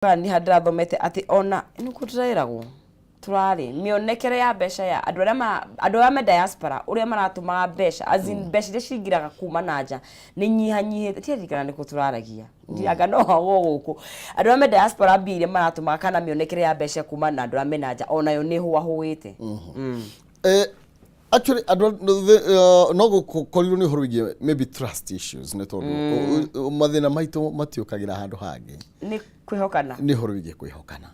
Ni hadra thomete ati ona nuko turairagwo turari mionekere ya besha ya andu ame diaspora uria maratuma besha azin besha cingiraga kuma nanja ni nyihanyihe tiarikana niko turaragia ndiaga no hawo guku andu ame diaspora biire maratuma kana mionekere ya besha kuma na andu ame nanja ona yo ni huwite Actually, no go korirwo ni horo maybe trust issues ne tondu mathina maitu matiukagira handu hangi ni kwihokana ni horo wigie kwihokana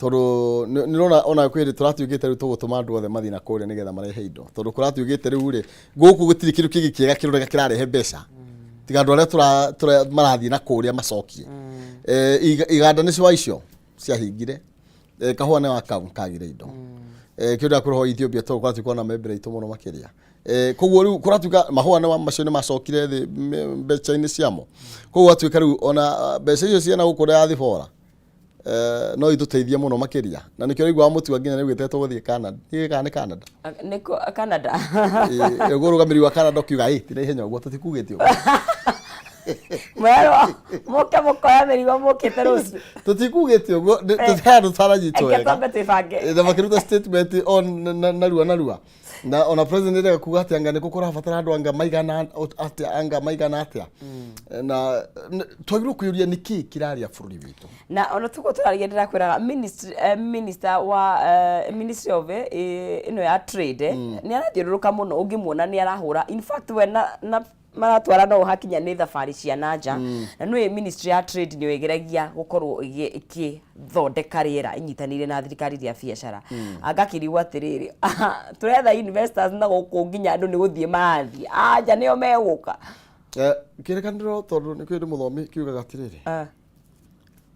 tondu nirona ona kwiri turatiugite ru tugutuma andu othe mathina kuria nigetha marehe indo tondu kuratiugite ru ri guku gutiri kindu kingi kiega kirurega kirarehe mbeca tiga andu aria marathie na kuria macokie iganda ni cio icio ciahingire kahua ne wakagire indo kiuria kuroho Ethiopia to kwati kuona membere ito muno makiria koguo riu kuratuka mahua ne macio ne macokire thi mbeca-ini ciamo koguo atuika riu ona mbeca icio ciana gukura ya thibora no ituteithia muno makiria na nikio rigwa mutu nginya ni gwetetwo guthie Canada ni Canada niko Canada gurugamiri wa Canada kiuga ti na ihenya guo tutikugitio Mwero moke mokoya merigo mokete ruci tutikugitio tutahadu tarajito wega ngeke tuibange na makiruta statement on narua na ona president ndega kuga ati anga niko kurabatara andu anga maigana atia na twagiru kuyuria niki kiraria bururi witu na ona tuko turaria ndirakwiraga minister wa ministry of ino ya trade ni arathiuruka muno ungimuona ni arahura in fact we na maratwara no hakinya ni thabari cia nanja na no ministry ya trade ni wegeragia gukorwo thondeka riera inyitanire na thirikari ya biashara agakiriwa atiriri turetha investors na guku nginya andu ni guthie mathi anja nio meguka kirekaniro tondu ni kwiri muthomi kiugaga atiriri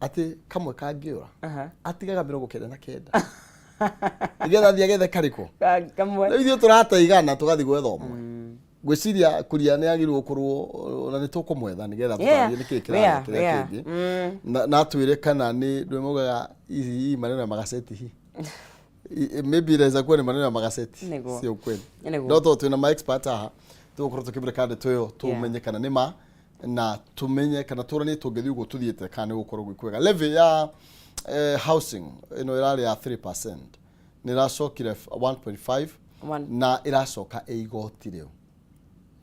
ati kamwe kangiura atigaga 99 igetha thiagethe kariko kamwe ithio turata igana tugathi gwethomwe gwiciria kuria ni agirwo kurwo na ni tukumwetha nigetha tutarie niki kira kingi na atwire kana ni ndwemugaga izi maneno ya magaseti hi maybe there is a kwene maneno ya magaseti sio kweli no to twina ma expert aha tukorwo tukibira kandi tuyo tumenye kana ni ma na tumenye kana turani tugethio go tuthiete kana gukorwo gwikwega level ya housing ino irari ya 3% ni racokire 1.5 na iracoka igoti riu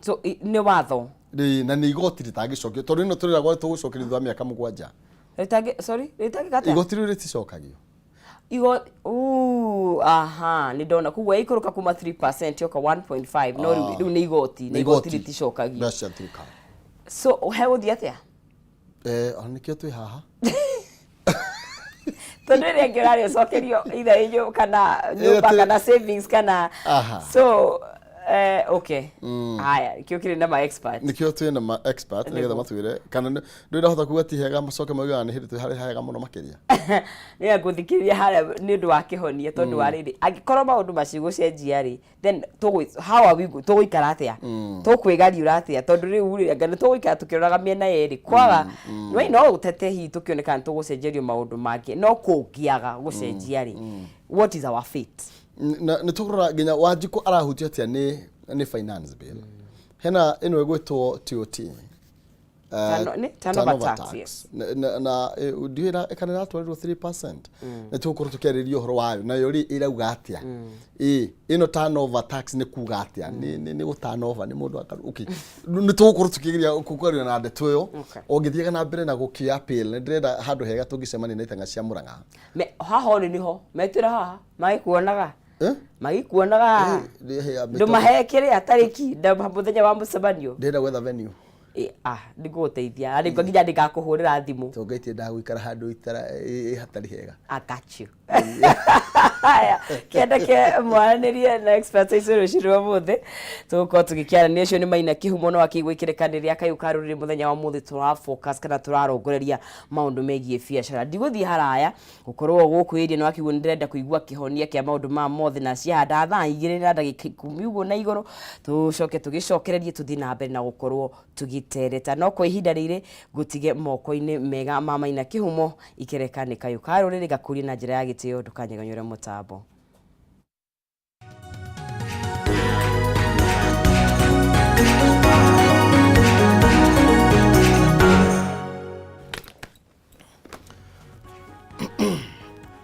so ni watho na ni igoti ritagicokio tondu ino turira gwa tugucokerio thwa miaka mugwanja ritagi gata igoti riu riticokagio ni ndona kugwa ikuruka kuma 3% yoka 1.5 no riu ni igoti riticokagio besha thirikari so hewo thiatia onikio twi haha tondu ria ngirari ucokerio either inyo kana nyumba kana savings kana so okay haya kiokire na ma expert nikio twina ma expert nigetha matwire kana ndira hota kuga ti hega macoke mauga ni hindi hari hega muno makiria ni aguthikiria hara ni ndu wa kihonie tondu wa riri agikorwo maundu macigo cenjia ri then how are we tuguikara atia tukwigariura atia tondu riu ri anga ni tuguikara tukiroraga miena yeri kwaga we no utete hi tukioneka tugucenjerio maundu make no kungiaga gucenjia ri what is our fate na tukurora ginya Wanjiku arahutio atia ni finance bill hena ino egwetwo TOT turnover tax na ndira kana natwarirwo 3% na tukurwo tukeririo horo wayo na yori irauga atia ino turnover tax ni kuga atia ni go turnover ni mundu okay ni tukurwo tukigiria kukario na ndeto yo ogithie kana mbere na gukia appeal ni ndira handu hega tungicemania na itanga cia Murang'a me haha ni niho metira haha maikuonaga magikuonaga ndumahe atariki ndamuthenya wa mucemanio ndenda gwetha venue ndiguteithia ari nginya ndikakuhurira thimu tongaitie ndagwikara handu itara hatari hega akachu kende mwananirie na expectation shiro muthe tuko tugikiarania cio ni maina kihumo no akigwikirikanĩria KAYU KA RURIRI muthenya wa muthi tura focus kana turarongoreria maundu megie biashara ndiguthii haraya gukorwo guku iri no akigwo ndirenda kuigua kihonia kia maundu ma mothe na ciahanda thaa 2 na ndagika 10 uguo na iguru tucoke tugicokererie tuthi na mbere na gukorwo tugitereta no kwa ihinda riri gutige moko-ini mega ma maina kihumo ikereka ni KAYU KA RURIRI gakuri na njira ya gitio ndukanyeganyure mutambo.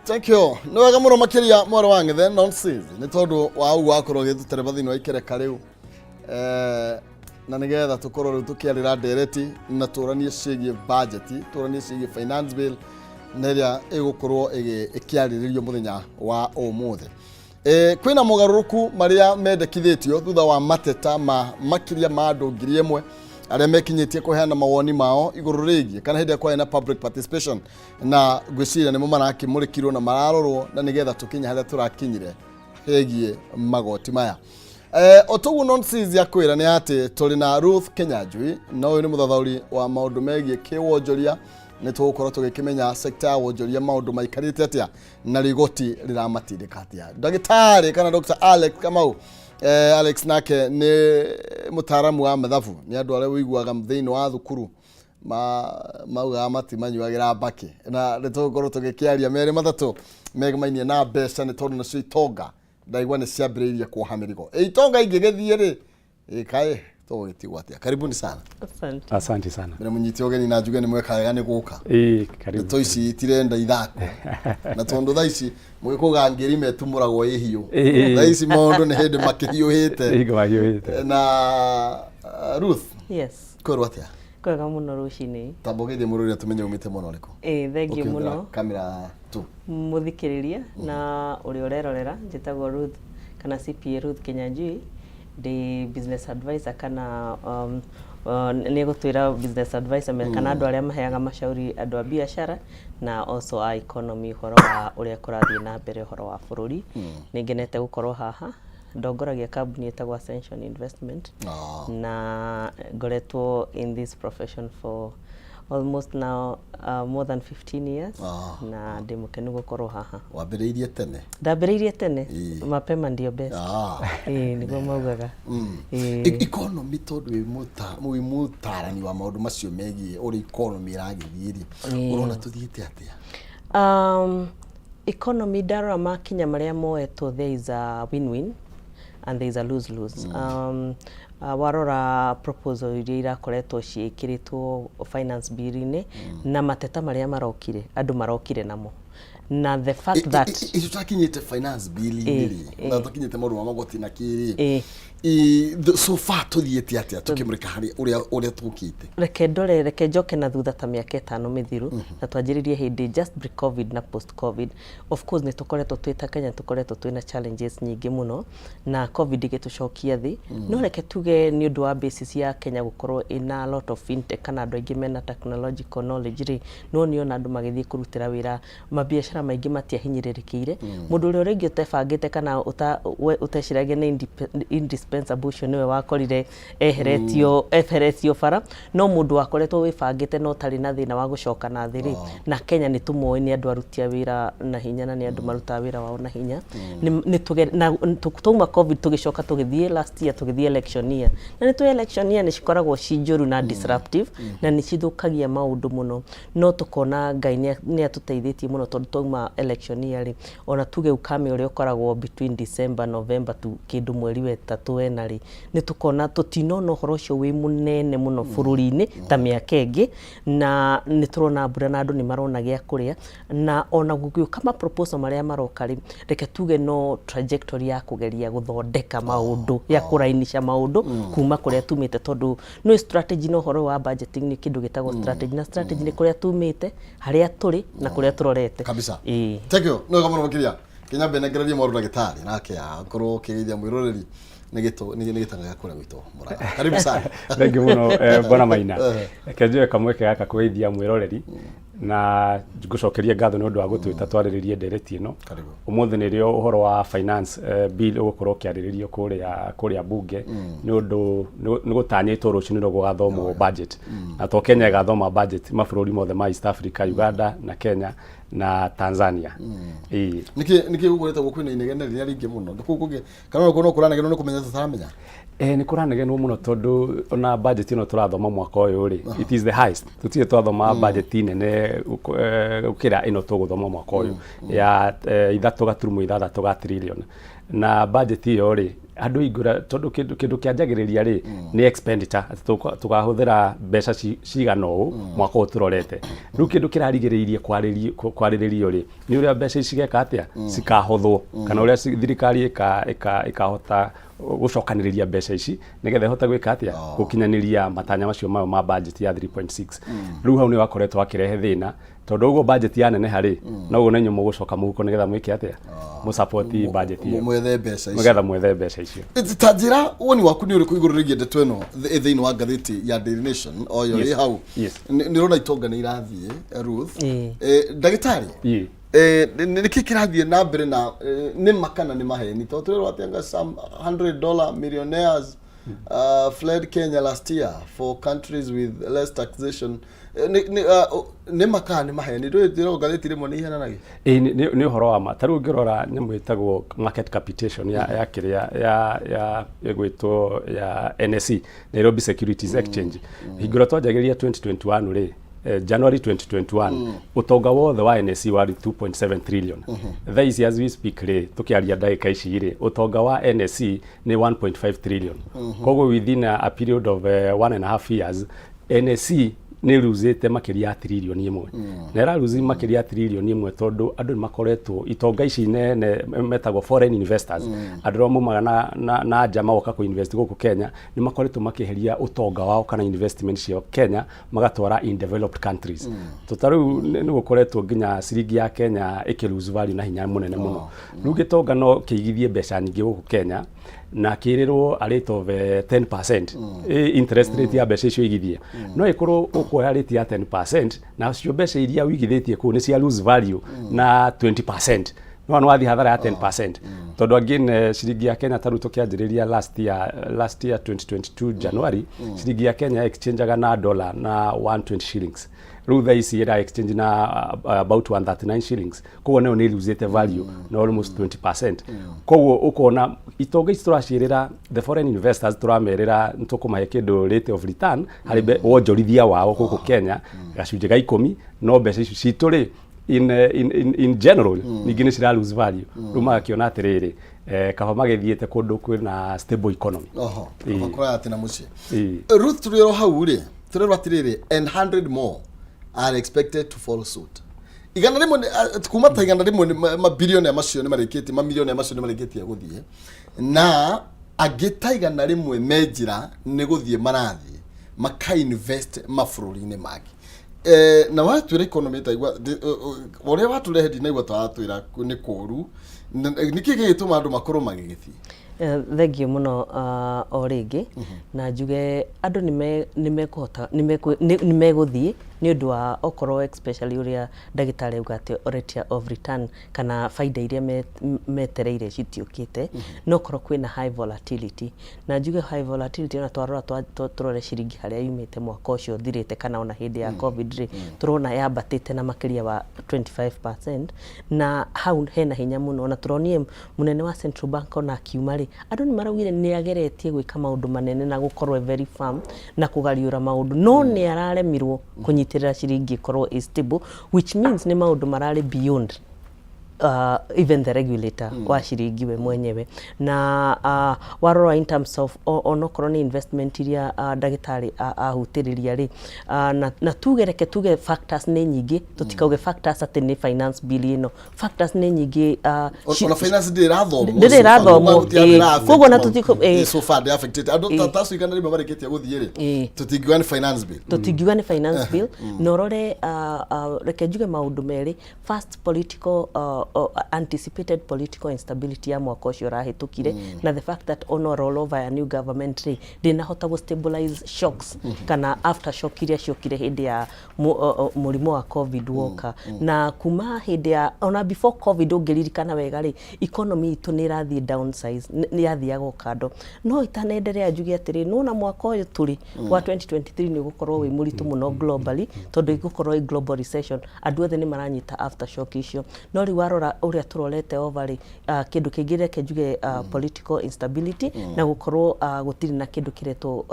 Thank you. No wega muno makiria mwari wange then nonsense. Ni tondu wa u wakorwo githutereba thini wa ikereka riu. Na nigetha tukorwo riu tukiarira direct na turanie cigie budget, turanie cigie finance bill neria igukorwo ikiariririo muthenya wa umuthi. Kwina mugaruruku maria mendekithitio thutha wa mateta makiria ma andu 1000 aria mekinyitie kuheana mawoni mao iguru rigie kana hindi kwa ina public participation na gwiciria nimo marakimurikirwo na mararorwo na nigetha tukinya haria turakinyire hegie magoti maya. Otogu nonsense ya kwira ni ati tuli na Ruth Kenyanjui na uyu ni muthathauri wa maundu megie kiwonjoria ni tugukorwo tugikimenya sector ya wonjoria maundu maikarite atia na rigoti riramatindika atia. Ndagitari kana Dr. Alex Kamau Alex nake ni mutaramu wa mathabu ni andu aria wiguaga mtheini wa thukuru mauga matimanyuagira mbaki na nitugukorwo tugikiaria meri mathatu megmainie na mbeca ni tondu nacio itonga ndaigua ni ciambiriirie kuoha mirigo itonga ingigethie ri kae tugitigwa atia. Karibuni sana. Asante sana. Mimi munyiti ogeni na njuge ni mwekaga ni guka karibu to ici itirenda ithako na tondu tha ici mwikuga ngiri metumuragwo ihiu tha ici maundu ni hindi makihiuhite na Ruth. Yes. Korwo atia kwega muno rucini tambogithie mururia tumenye umite muno riko thengiu muno kamera tu muthikiriria na uri urerorera njitagwo Ruth kana CPA Ruth Kenyanjui the business advisor kana ni gutwira business advisor kana andu aria maheaga mashauri andu a biashara na also a economy horo wa uria kurathie na mbere horo wa bururi ningenete gukorwo haha ndongoragia company etagwo Ascension Investment na ngoretwo in this profession for almost now more than 15 years na ndimukenu gukorwo haha. Wambiriirie tene? Ndambiriirie tene mapema ndio best. Niguo maugaga. Economy tondu wi mutarani wa maundu macio megie uri economy iragithiri urona tuthiite atia? Economy dara makinya maria moetwo there is a win-win and there is a lose-lose. Warora proposal iria irakoretwo ciikiritwo finance bill-ini na mateta maria marokire andu marokire namo na the fact that itakinyite finance bill-ini na tukinyite maundu ma magoti na kiri so far tuthiite atia tukimurika hari uria tukite reke njoke na thutha ta miaka 5 mithiru na twanjiririe hindi just pre covid na post covid. Of course ni tukoretwo twita Kenya tukoretwo twina challenges nyingi muno na covid igitucokia thi no reke tuge ni undu wa basis ya Kenya gukorwo ina a lot of fintech kana andu aingi mena technological knowledge ri no niona andu magithie kurutira wira mabiashara maingi matiahinyiririkiire mundu uria ringi utebangite kana uteciragia ni indispensable niwe wakorire eheretio bara no mundu wakoretwo wibangite no tari na thina wa gucoka na thiri na Kenya ni tumoi ni andu arutia wira na hinya na ni andu maruta wira wao na hinya ni tuma covid tugicoka tugithie last year tugithie election year na ni tu election year ni cikoragwo cinjuru na disruptive na ni cithukagia maundu muno no tukona Ngai ni atuteithitie muno tondu tuma election year ri ona tuge ukame uri ukoragwo between December November tu kindu mweri wetatu enari ni tukona tutinona horo cio wi munene muno bururi-ini ta miaka ingi na ni turona mbura na andu ni marona gia kuria na ona gugiuka ma proposal maria maroka ri reke tuge no trajectory ya kugeria guthondeka maundu ya kurainisha maundu kuma kuria tumite tondu no strategy no horo wa budgeting ni kindu gitagwo strategy na strategy ni kuria tumite haria turi na kuria turorete kabisa. Thank you no kama makiria Kenya benegereria maundu ndagitari nake akorwo kirithia mwiroreri nigitanga kura gwito muraga. Karibu sana. Thank you muno bwana Maina. Kenjwe kamweke gaka kwithia mwiroreri na gucokeria ngatho ni undu wa gutwita twariririe ndereti ino. Umuthi ni rio uhoro wa finance bill ugukorwo kiariririo kuria bunge ni undu ni gutanyitwo rucini no gugathomwo budget na to Kenya gathoma budget mabũrũri mothe ma East Africa, Uganda na Kenya na Tanzania. Niki ugurete gukwina inegene ria ringi muno ndikukuge kana uko no kuranegeno no kumenya tutaramenya ni kuranegeno muno tondu ona budget ino turathoma mwaka uyu ri it is the highest tutie twathoma budget nene ukira ino tuguthoma mwaka uyu ya 3.6 trillion na budget iyo ri andu igura tondu kindu kianjagiriria ri ni expenditure tukahuthira mbeca cigana uu mwaka uturorete riu kindu kirarigiriirie kwariririo ri ni uria mbeca cigeka atia cikahuthwo kana uria thirikari ikahota gucokaniriria mbeca ici nigetha ihota gwika atia gukinyaniria matanya macio mayo ma budget ya 3.6 riu hau ni wakoretwo akirehe thina tondu uguo budget ya nene hari no ugo nenyu mugucoka muhuko nigetha mwike atia mu support budget iyo mwethe mbeca icio nigetha mwethe mbeca icio tanjira woni waku ni uriku iguru rigie ndeto ino thiini wa ngatheti ya Daily Nation oyo ri hau ni rona itonga ni irathie Ruth ndagitari niki kirathie na mbere na ni makana ni maheni to turero atenga some $100 millionaires fled Kenya last year for countries with less taxation ni makana ni maheni ndiro ngatheti rimwe ni ihana nagi ni uhoro wa ma taru ngirora nyamu itagwo market capitation ya kiria ya gwitwo ya NSE Nairobi Securities Exchange hingura twajagiria 2021 ri January 2021 utonga wothe wa NSE wari 2.7 trillion thaici as we speak ri tukiaria ndagika ici ri utonga wa NSE ni 1.5 trillion koguo within a period of 1.5 years NSE ni luzete makiria trillion imwe na era luzi makiria trillion imwe tondu andu ni makoretwo itonga ici nene metagwo foreign investors andu ro mumaga na jama oka ku invest guku Kenya ni makoretwo makiheria utonga wao kana investment cio Kenya magatwara in developed countries tutaru ni gukoretwo nginya ciringi ya Kenya ikiluzu value na hinya munene muno rugitonga no kiigithie mbeca nyingi guku Kenya na kirirwo a rate of 10% interest rate ya mbeca icio igithie no ikorwo ukoya rate ya 10% na cio mbeca iria wigithitie ku ni cia lose value na 20% no wathi hathara ya 10% tondu again ciringi ya Kenya taru tukianjiriria last year 2022 January ciringi ya Kenya exchangeaga na dollar na 120 shillings riu thaici ira exchange na about 139 shillings koguo neo ni losete value na almost 20% koguo ukona itonga ici turacirira the foreign investors turamerera ntukumahe kindu rate of return hari wonjorithia wao guku Kenya gacunje ga 10 no mbeca ici cituri in general ningine cira lose value ruma kiona atiriri kaba magithiete kundu kwina stable economy makora atina muci Ruth turero hau ri turero atiriri and 100 more are expected to follow suit igana rimwe kuma ta igana rimwe mabilioni ya macio ni marikiti mamilioni ya macio ni marikiti guthie na agita igana rimwe menjira ni guthie marathi maka invest mafururi-ini magi na watu re economy ta igwa ore watu re hedi na igwa twatwira ni kuru niki gituma andu makoro magigithi thengio muno o ringi na njuge andu nimekuhota nimeguthie ni undu wa okorwo especially uria ndagitari ugate rate of return kana faida iria metereire citiukite no korwo kwina high volatility na njuge high volatility na twarora turore ciringi haria yumite mwaka ucio thirite kana ona hindi ya covid ri turona yambatite na makiria wa 25% na hau hena hinya muno na turonie munene wa Central Bank ona kiuma ri andu ni maraugire ni ageretie gwika maundu manene na gukorwo very firm na kugariura maundu no ni araremirwo kunyitirira ciringi korwo is stable which means ni maundu marari beyond even the regulator wa ciringi we mwenyewe na warora in terms of onokorwo ni investment iria ndagitari ahutiriria ri na tuge factors ni nyingi tutikauge factors ati ni finance bill ino factors ni nyingi ona finance ndirathomwo koguo na tutiko so far they affected tasu igana rimwe mariketia guthie ri tutingiwa ni finance bill norore reke njuge maundu meri first political anticipated political instability ya mwaka ucio rahitukire na the fact that on roll over a new government dina hota go stabilize shocks kana aftershock iria ciokire hindi ya murimo wa covid woka na kuma hindi ya ona before covid ungiririkana wega ri economy itu ni rathie downsize ni yathiaga kando no itanenderea njugi atiri no na mwaka uyu turi wa 2023 ni gukorwo wi muritu muno globally tondu igukorwo global recession andu othe ni maranyita aftershock icio no ri waro twarora uria turorete ovary kindu kingire kenjuge political instability na gukorwo gutiri na kindu kiretwo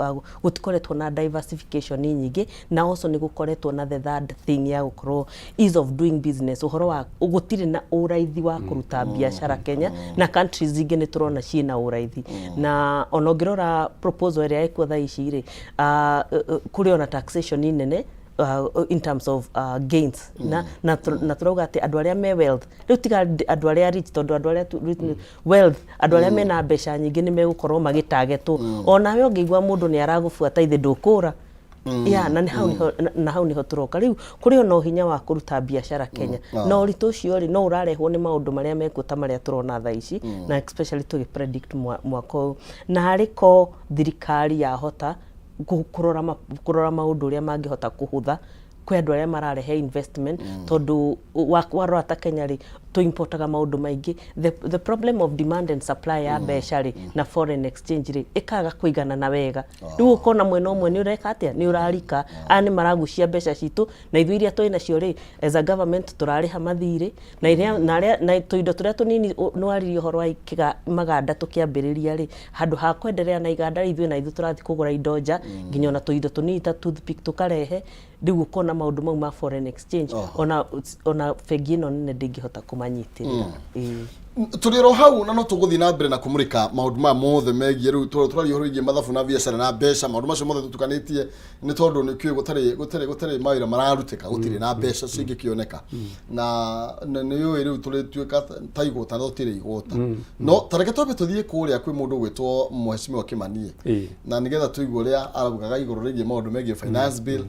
gutikoretwo na diversification nyingi na also ni gukoretwo na the third thing ya gukorwo ease of doing business uhoro wa gutiri na uraithi wa kuruta biashara Kenya na countries zingi ni turona ciina uraithi na onongirora proposal area iko tha ici ri kuri ona taxation nene in terms of gains na turauga ati andu aria me wealth riu tiga andu aria rich tondu andu aria wealth andu aria mena mbeca nyingi ni megukorwo magitagetwo ona we ngigwa mundu ni aragubuata ithe ndukura ya na hau niho turoka riu kuri ona hinya wa kuruta biashara Kenya no ritu cio ri no urarehwo ni maundu maria mekuta maria turona tha ici na especially to predict mwako na hariko thirikari ya hota kurora maundu uria mangihota kuhutha kwe andu aria mararehe investment tondu warora ta Kenya ri to importaga maundu maingi the problem of demand and supply ya mbeca ri na foreign exchange ri ikaga kuigana na wega riu ukona mwena umwe ni ureka atia ni urarika ani maragucia mbeca citu na ithu iria twina cio ri as a government turariha mathiri na iria na tuindo turia tunini no aririo horo wa ikiga maganda tukiambiriria ri handu ha kwenderea na iganda ithu na ithu turathi kugura indo nja nginya na tuindo tunini ta toothpick tukarehe riu ukona maundu mau ma foreign exchange ona fegino nene ndingihota kumanyitirira turiro hau na no tuguthi na mbere na kumurika maundu ma mothe megie riu turari horigie mathabu na biashara na mbeca maundu macio mothe tutukanitie ni tondu ni kio gutari mawira mararutika gutiri na mbeca cingi kioneka na ni yo riu turituika taigota no tiri igota no tareke tobe tuthie kuria kwi mundu gwitwo Mheshimiwa Kimani na nigetha tuigwe ria arabugaga iguru rigie maundu megie finance bill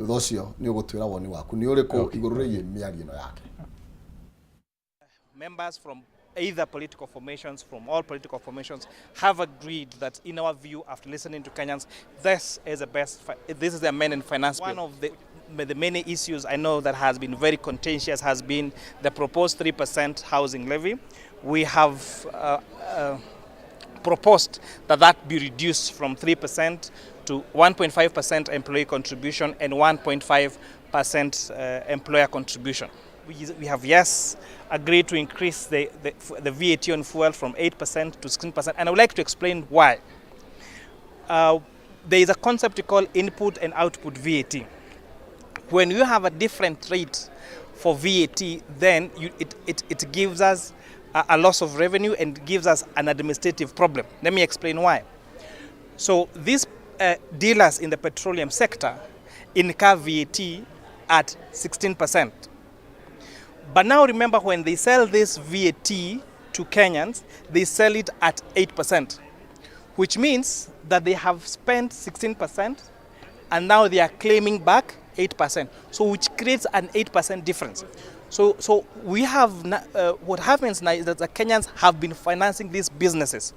thocio ni ugutwira woni waku ni uriku iguru rigie miario no yake. Members from either political formations, from all political formations, have agreed that, in our view, after listening to Kenyans, this is the amendment finance bill. One of the many issues I know that has been very contentious has been the proposed 3% housing levy. We have proposed that be reduced from 3% to 1.5% employee contribution and 1.5% employer contribution. We have agreed to increase the VAT on fuel from 8% to 16%, and I would like to explain why. There is a concept called input and output VAT. When you have a different rate for VAT, then it gives us a loss of revenue and gives us an administrative problem. Let me explain why. So these dealers in the petroleum sector incur VAT at 16%. But now remember, when they sell this VAT to Kenyans, they sell it at 8%, which means that they have spent 16% and now they are claiming back 8%, so which creates an 8% difference. So we have what happens now is that the Kenyans have been financing these businesses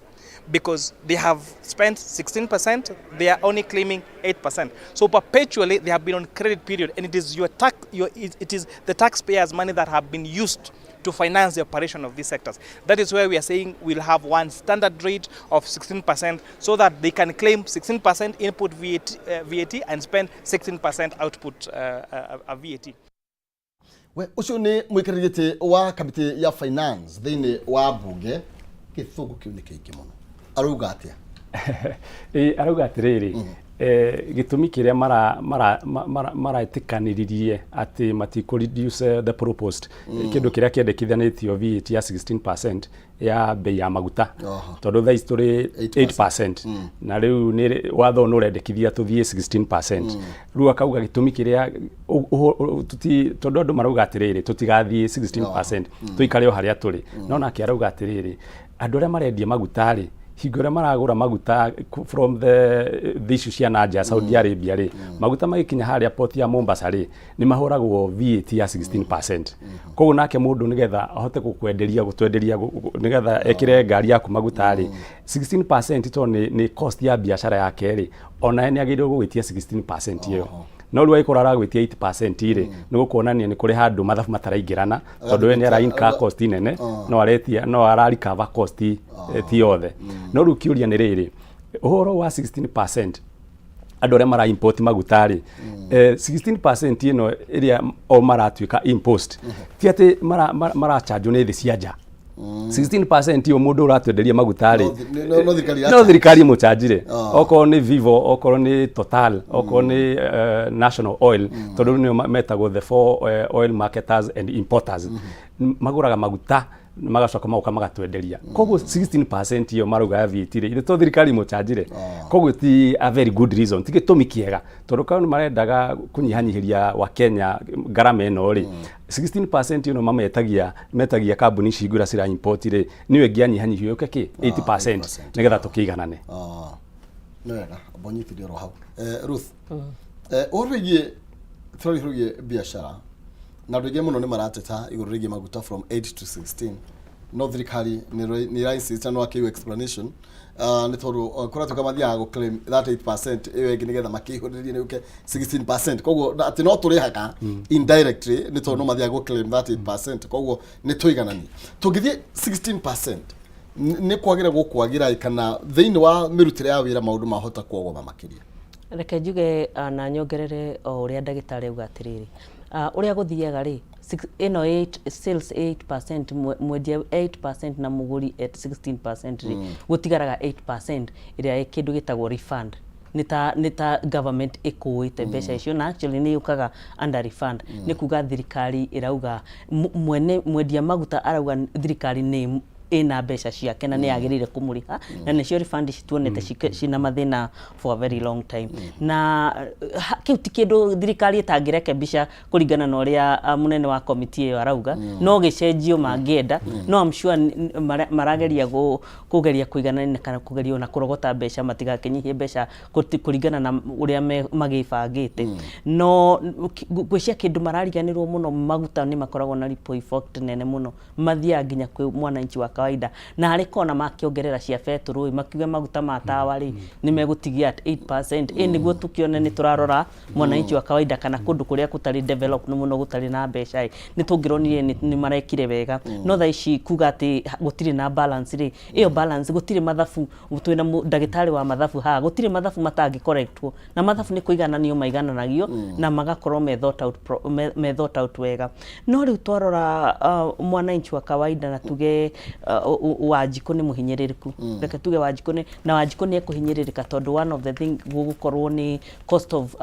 because they have spent 16%, they are only claiming 8%. So perpetually they have been on credit period, and it is it is the taxpayers' money that have been used to finance the operation of these sectors. That is why we are saying we'll have one standard rate of 16% so that they can claim 16% input VAT and spend 16% output VAT. We ucio ni mwikirigite wa kamiti ya finance thini wa bunge githugu kiu ni kiingi muno aruga atia aruga atiriri gitumi kiria maratikaniririe ati matiko reduce the proposed kindu kiria kiendekithanitio VAT ya 16% ya bei ya maguta tondu tha history 8% na riu ni watho no rendekithia tuthie 16%. Riu akauga gitumi kiria tondu andu marauga atiriri tutigathie 16% tuikare o haria turi no na kiarauga atiriri andu aria marendia maguta ri hingore maragura maguta from the issue cia nanja Saudi Arabia ri maguta magikinya haria port ya Mombasa ri ni mahoragwo VAT ya 16%. Koguo nake mundu nigetha ahote gukwenderia gutwenderia nigetha ekire ngari yaku maguta ri 16% to ni cost ya biashara yake ri ona ni agirwo gwitia 16% iyo no riu aikorara gwitia 8% ri ni gukuonania ni kuri handu mathabu mataraingirana tondu we ni ara incur cost nene no aretia no ara recover cost ti yothe no riu kiuria ni riri uhoro wa 16% andå arä a mara import maguta rä 16% ino iria o maratuika impost ti atä marachanjwo nä thä cia nja 16% yo mundu uratwenderia maguta ri no thirikari mu charge oko ni Vivo oko ni Total oko ni National Oil tondu ni metagwo the four oil marketers and importers maguraga maguta magacoka mauka magatwenderia koguo 16% yo maruga VAT ri ire to thirikari mu charge koguo ti a very good reason ti gitumi kiega tondu kana marendaga kunyihanyihiria wa Kenya garama eno ri 16% ino metagia kambuni cigura cira import ri niwe ngianyihanyihio yoke ki 80% nigetha tukiganane no wega bonyithirio ro hau Ruth origi turirugie biashara na rege muno ni marateta iguru rigi maguta from 8 to 16 no thirikari ni insist no KAYU explanation ni tondu kuratu kama thia go claim that 8% ewe ngigetha makihuririe ni uke 16% koguo ati no turihaka indirectly ni tondu mathia go claim that 8% koguo ni tuiganani tugithie 16% ni kwagira gukwagira kana thiini wa mirutire ya wira maundu mahota kwogoma makiria reke njuge na nyongerere o uria ndagitari uga atiriri uria guthiaga ri ino 8 sales 8% mwendia 8% na muguri at 16% ri gutigaraga 8% iria kindu gitagwo refund nita government ikuite mbeca icio na actually ni yukaga under refund ni kuga thirikari irauga mwendia maguta arauga thirikari ni ina mbeca ciake na ni agirire kumuriha na nicio refund cituonete cina mathina for a very long time na kiu ti kindu thirikari itangireke mbica kuringana na uria munene wa committee iyo arauga no gicenjio mangienda no I'm sure marageria kugeria kuiganana kana kugeria na kurogota mbeca matigakinyihie mbeca kuringana na uria magibangite no gwicia kindu marariganirwo muno maguta ni makoragwo na ripple effect nene muno mathia nginya kwi mwananchi wa kawaida na alikona makiongerera cia beturu makiuga maguta matawa ri ni megutigia at 8% niguo tukione ni turarora mwananchi wa kawaida kana kundu kuria kutari develop muno gutari na mbeca ni tungironire ni marekire wega no tha ici kuga ati gutiri na balance ri iyo balance gutiri mathafu twina ndagitari wa mathafu ha gutiri mathafu matangi correctwo na mathafu ni kuigananio maigananagio na magakorwo me thought out wega no riu twarora mwananchi wa kawaida na tuge Wanjiku ni muhinyiririku reke tuge Wanjiku ni na Wanjiku ni ekuhinyiririka tondu one of the thing gugukorwo ni cost of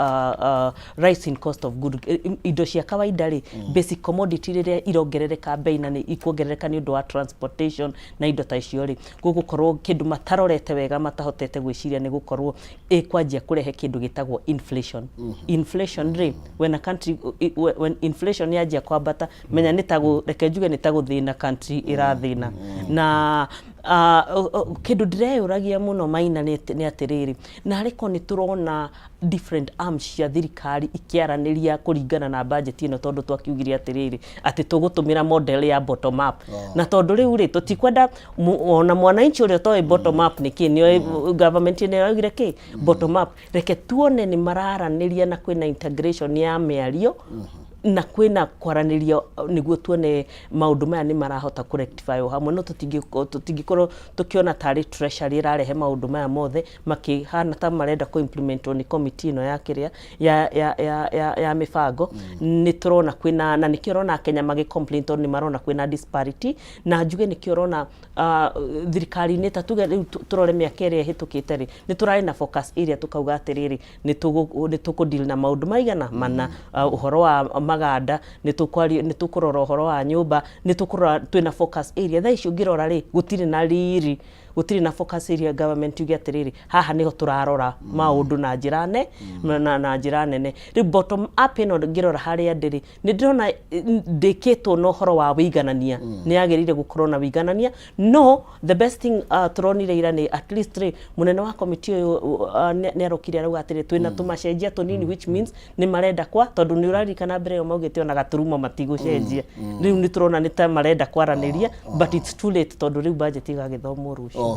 rising cost of good indo cia kawaida ri basic commodity riria irongerereka bei na ni ikuongerereka ni undu wa transportation na indo ta icio ri gugukorwo kindu matarorete wega matahotete gwiciria ni gukorwo ikwanjia kurehe kindu gitagwo inflation ri when a country when inflation yanjia kwambata menya nitagu reke njuge nitagu thina country irathina na kindu ndireyuragia muno maina ni atiriri na ariko ni turona different arms cia thirikari ikiaraniria kuringana na budget ino tondu twakiugiria atiriri ati tugutumira model ya bottom up na tondu riu ri tutikwenda ona mwananchi uria toy bottom up niki ni government ni yaugire ki bottom up reke tuone ni mararaniria na kwina integration ya miario na kwina kwaraniria niguo tuone maundu maya ni marahota ku rectify hamwe no tutingikoro tukiona tari treasury irarehe maundu maya mothe makihana ta marenda ku implement ni committee no ya kiria ya mifango ni turona kwina na nikirona Kenya magi complain ni marona kwina disparity na njuge nikirona thirikari ni tatuge turore miaka iri hitukite ri ni turari na focus area tukauga atiriri ni tuku deal na maundu maigana mana uhoro wa maganda ni tukurora uhoro wa nyumba ni tukurora twina focus area tha icio ngirora ri gutiri na riri gutiri na focus area government yugi atiriri haha niho turarora maundu na njirane na njirane ri bottom up ino ngirora haria ndiri ni ndirona ndikitwo no horo wa wiganania ni agirire gukorwo na wiganania no the best thing turonire ira ni at least ri munene wa committee ni arokire arauga atiri twina tumacenjia tunini which means ni marenda kwa tondu ni urarikana mbere yo maugite ona gaturuma matigucenjia riu ni turona ni ta marenda kwaraniria but it's too late tondu riu budget igagithomwo rucio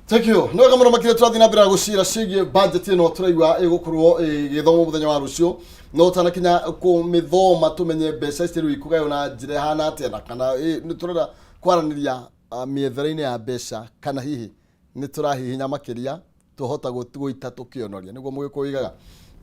Thank you. No kamera makire turathi na mbere gucira cigie budget ino turaigwa igukorwo githomo muthenya wa rucio no tana kinya ku mithoma tumenye mbeca ici ikugayo na njira hana atia na kana ni turenda kwaraniria miethera-ini ya mbeca kana hihi ni turahihinya makiria tuhota guita tukionoria niguo mugikuigaga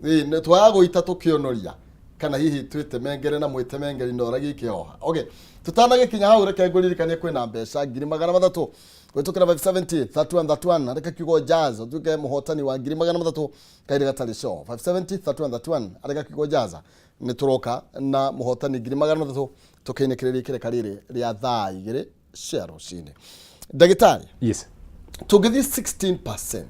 ni twaga guita tukionoria kana hihi twitemengere na mwitemengeri ndora gikioha. Okay, tutanagikinya hau reke nguririkanie kwina mbeca 300 gwitukira 570 31 reke kiugo jaza tuke muhotani wa 300 kaire gatari show 570 31 reke kiugo jaza ni turoka na muhotani 300 tukinekereria kireka riri ria thaa igiri cia rucini. Ndagitari, yes, tugithi 16%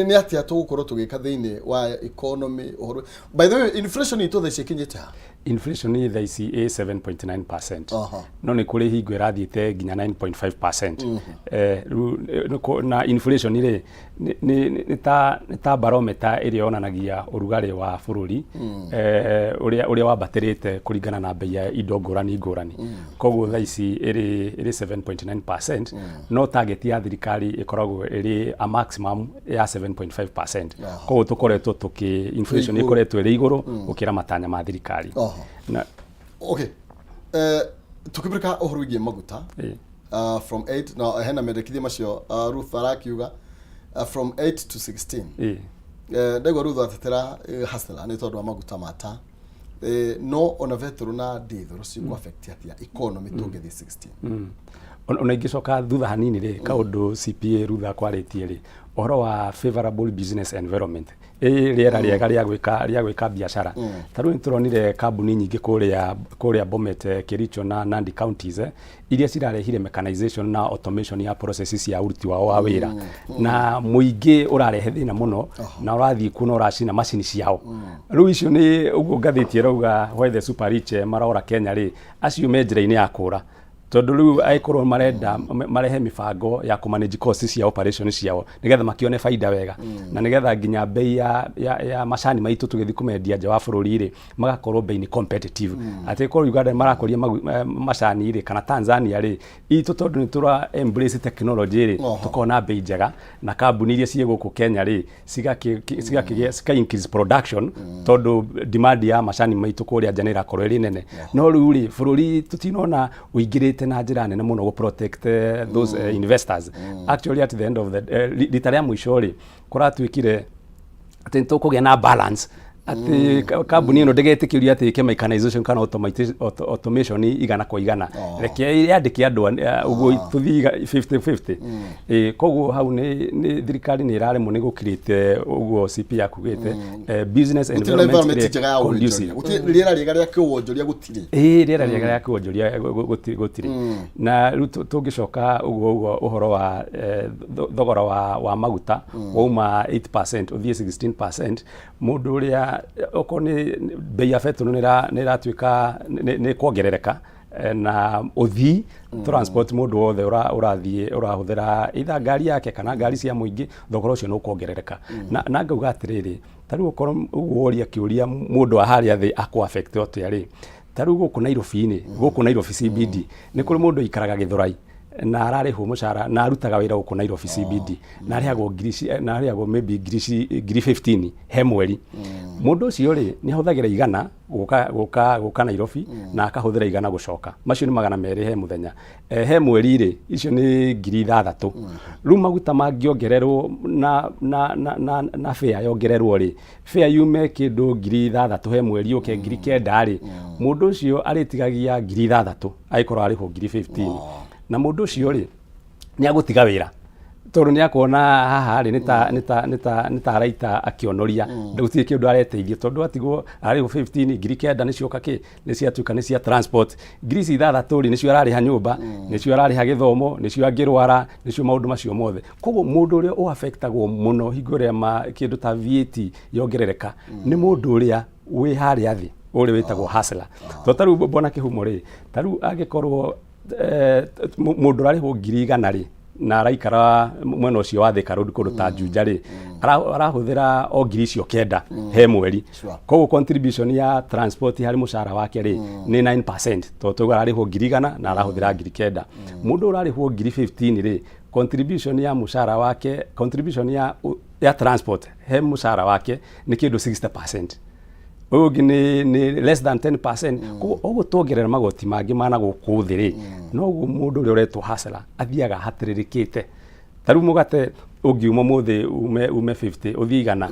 ni atia tugukorwo tugika thiini wa economy uhoro. By the way, inflation ito thaici kinyite inflation ni thaici 7.9%. No ni kuri hingo irathiite nginya 9.5%. Na inflation ire ni ta barometer iri yonanagia urugari wa bururi uria wabatirite kuringana na bei ya indo ngurani. Koguo thaici iri 7.9%. No target ya thirikari ikoragwo iri a maximum ya 7.5%. Koguo tukoretwo inflation ikoretwo iri iguru ukira matanya ma thirikari. Na okay, tukibirika uhuru gie maguta from 8 na hena medekithia macio Ruth arakiuga from 8 to 16 ndego Ruth atetera hasela ni tondu wa maguta mata no ona vetro na dithoro si ku affect atia economy tugithi 16. Ona ingicoka thutha hanini ri kaundu CPA Rutha kwaritie ri uhoro wa favorable business environment riera riega ria gwika biashara. Taru nituronire kambuni nyingi kuria Bomet, Kericho na Nandi counties iria cirarehire mechanization na automation ya processes ya uruti wao wa wira na muingi urarehe thina muno na urathii kuna uracina machine ciao. Riu icio ni uguo ngathitie rauga why the super rich marora Kenya ri acio me njira-ini ya kura tondu riu aikorwo marenda marehe mibango ya kumanage costs cia operations ciao nigetha makione faida wega na nigetha nginya bei ya macani maitu tugithi kumendia nja wa bururi ri magakorwo bei ni competitive. Ati ko Uganda marakoria macani ri kana Tanzania ri itu tondu ni tura embrace technology ri tukona bei njega na kambuni iria cie guku Kenya ri siga increase production tondu demand ya macani maitu kuria nja ni rakorwo ri nene. No riu ri bururi tutinona uingirite na njira nene muno go protect those investors. Actually at the end of the litaria mwisho ri kuratwikire ati tukugia na balance ati kambuni ino ndegetikiria ati ke mechanization kana automation igana kwa igana reke yandike andu uguo tuthi 50-50. Koguo hau ni thirikari ni irare mu ni gukirite uguo CP yakugite business environment conducive riera riega ria kiwonjoria gutiri riera riega ria kiwonjoria gutiri na tungicoka uguo uhoro wa thogora wa maguta wauma 8% uthie 16%. Mundu uria okoni bei ya petrol ni ratwika ni kuongerereka na uthi transport mundu wothe urahuthira itha ngari yake kana ngari cia muingi thogora ucio no kuongerereka na ngauga atiriri tari ukorwo uria kiuria mundu ahari athi akwa affect ote ri tari guku Nairobi CBD ni kuri mundu ikaraga Githurai na ararihwo mucara na arutaga wira guku Nairobi CBD na arihagwo maybe ngiri 15 he mweri. Mundu ucio ri ni ahuthagira igana guka Nairobi na akahuthira igana gucoka macio ni 200 he muthenya he mweri ri icio ni 6,000. Riu maguta mangiongererwo na fare yongererwo ri fare yume kindu 6,000 he mweri uke 9,000 ri mundu ucio aritigagia 6,000 aikorwo arihwo 15,000 na mundu ucio ri ni agutiga wira tondu ni akuona haha ri ni ta raita akionoria ndutie kindu areteithia tondu atigwo ari 15 ngiri kenda ni cioka ki ni ciatuka ni cia transport ngiri 6,000 ri ni cio arariha nyumba ni cio arariha githomo ni cio angirwara ni cio maundu macio mothe. Koguo mundu uria o affectagwo muno hingo ria kindu ta VAT yongerereka ni mundu uria wi hari athi uri witagwo hustler. To taru bona kihumo ri taru agikorwo mundu arihwo 100,000 ri na araikara mwena ucio wa Thika Road kundu ta Juja ri arahuthira o ngiri cio 9 he mweri. Koguo contribution ya transport hari mucara wake ri ni 9% to tuga arihwo 100,000 na arahuthira ngiri 9. Mundu urarihwo ngiri 15 ri contribution ya mucara wake ya transport he mucara wake ni kindu 60%. Ugi ni less than 10%. Ko ogo tuongerera magoti mangi mana guku thiri no mundu uri uretwo hasara athiaga hatiririkite taru mugate ungiuma muthi ume 50 uthi igana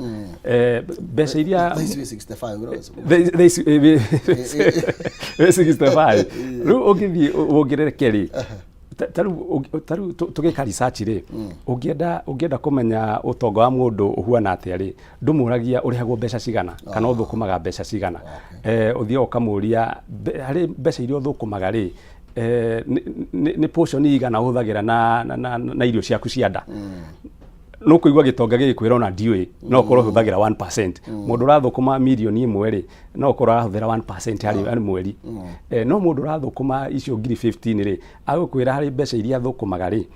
mbeca iria 65 riu ungithi wongerereke ri taru tugeka research ri ungienda kumenya utonga wa mundu uhuana atia ri ndumuragia urihagwo mbeca cigana kana uthukumaga mbeca cigana uthia ukamuria hari mbeca iria uthukumaga ri ni portion igana uthagira na irio ciaku cia nda no kuigwa gitonga gikwira ona ndiwe no korwo huthagira 1% mundu rathukuma milioni imwe ri no korwo arahuthira 1% hari mweri no mundu rathukuma icio ngiri 15 ri agukwira hari mbeca iria thukumaga ri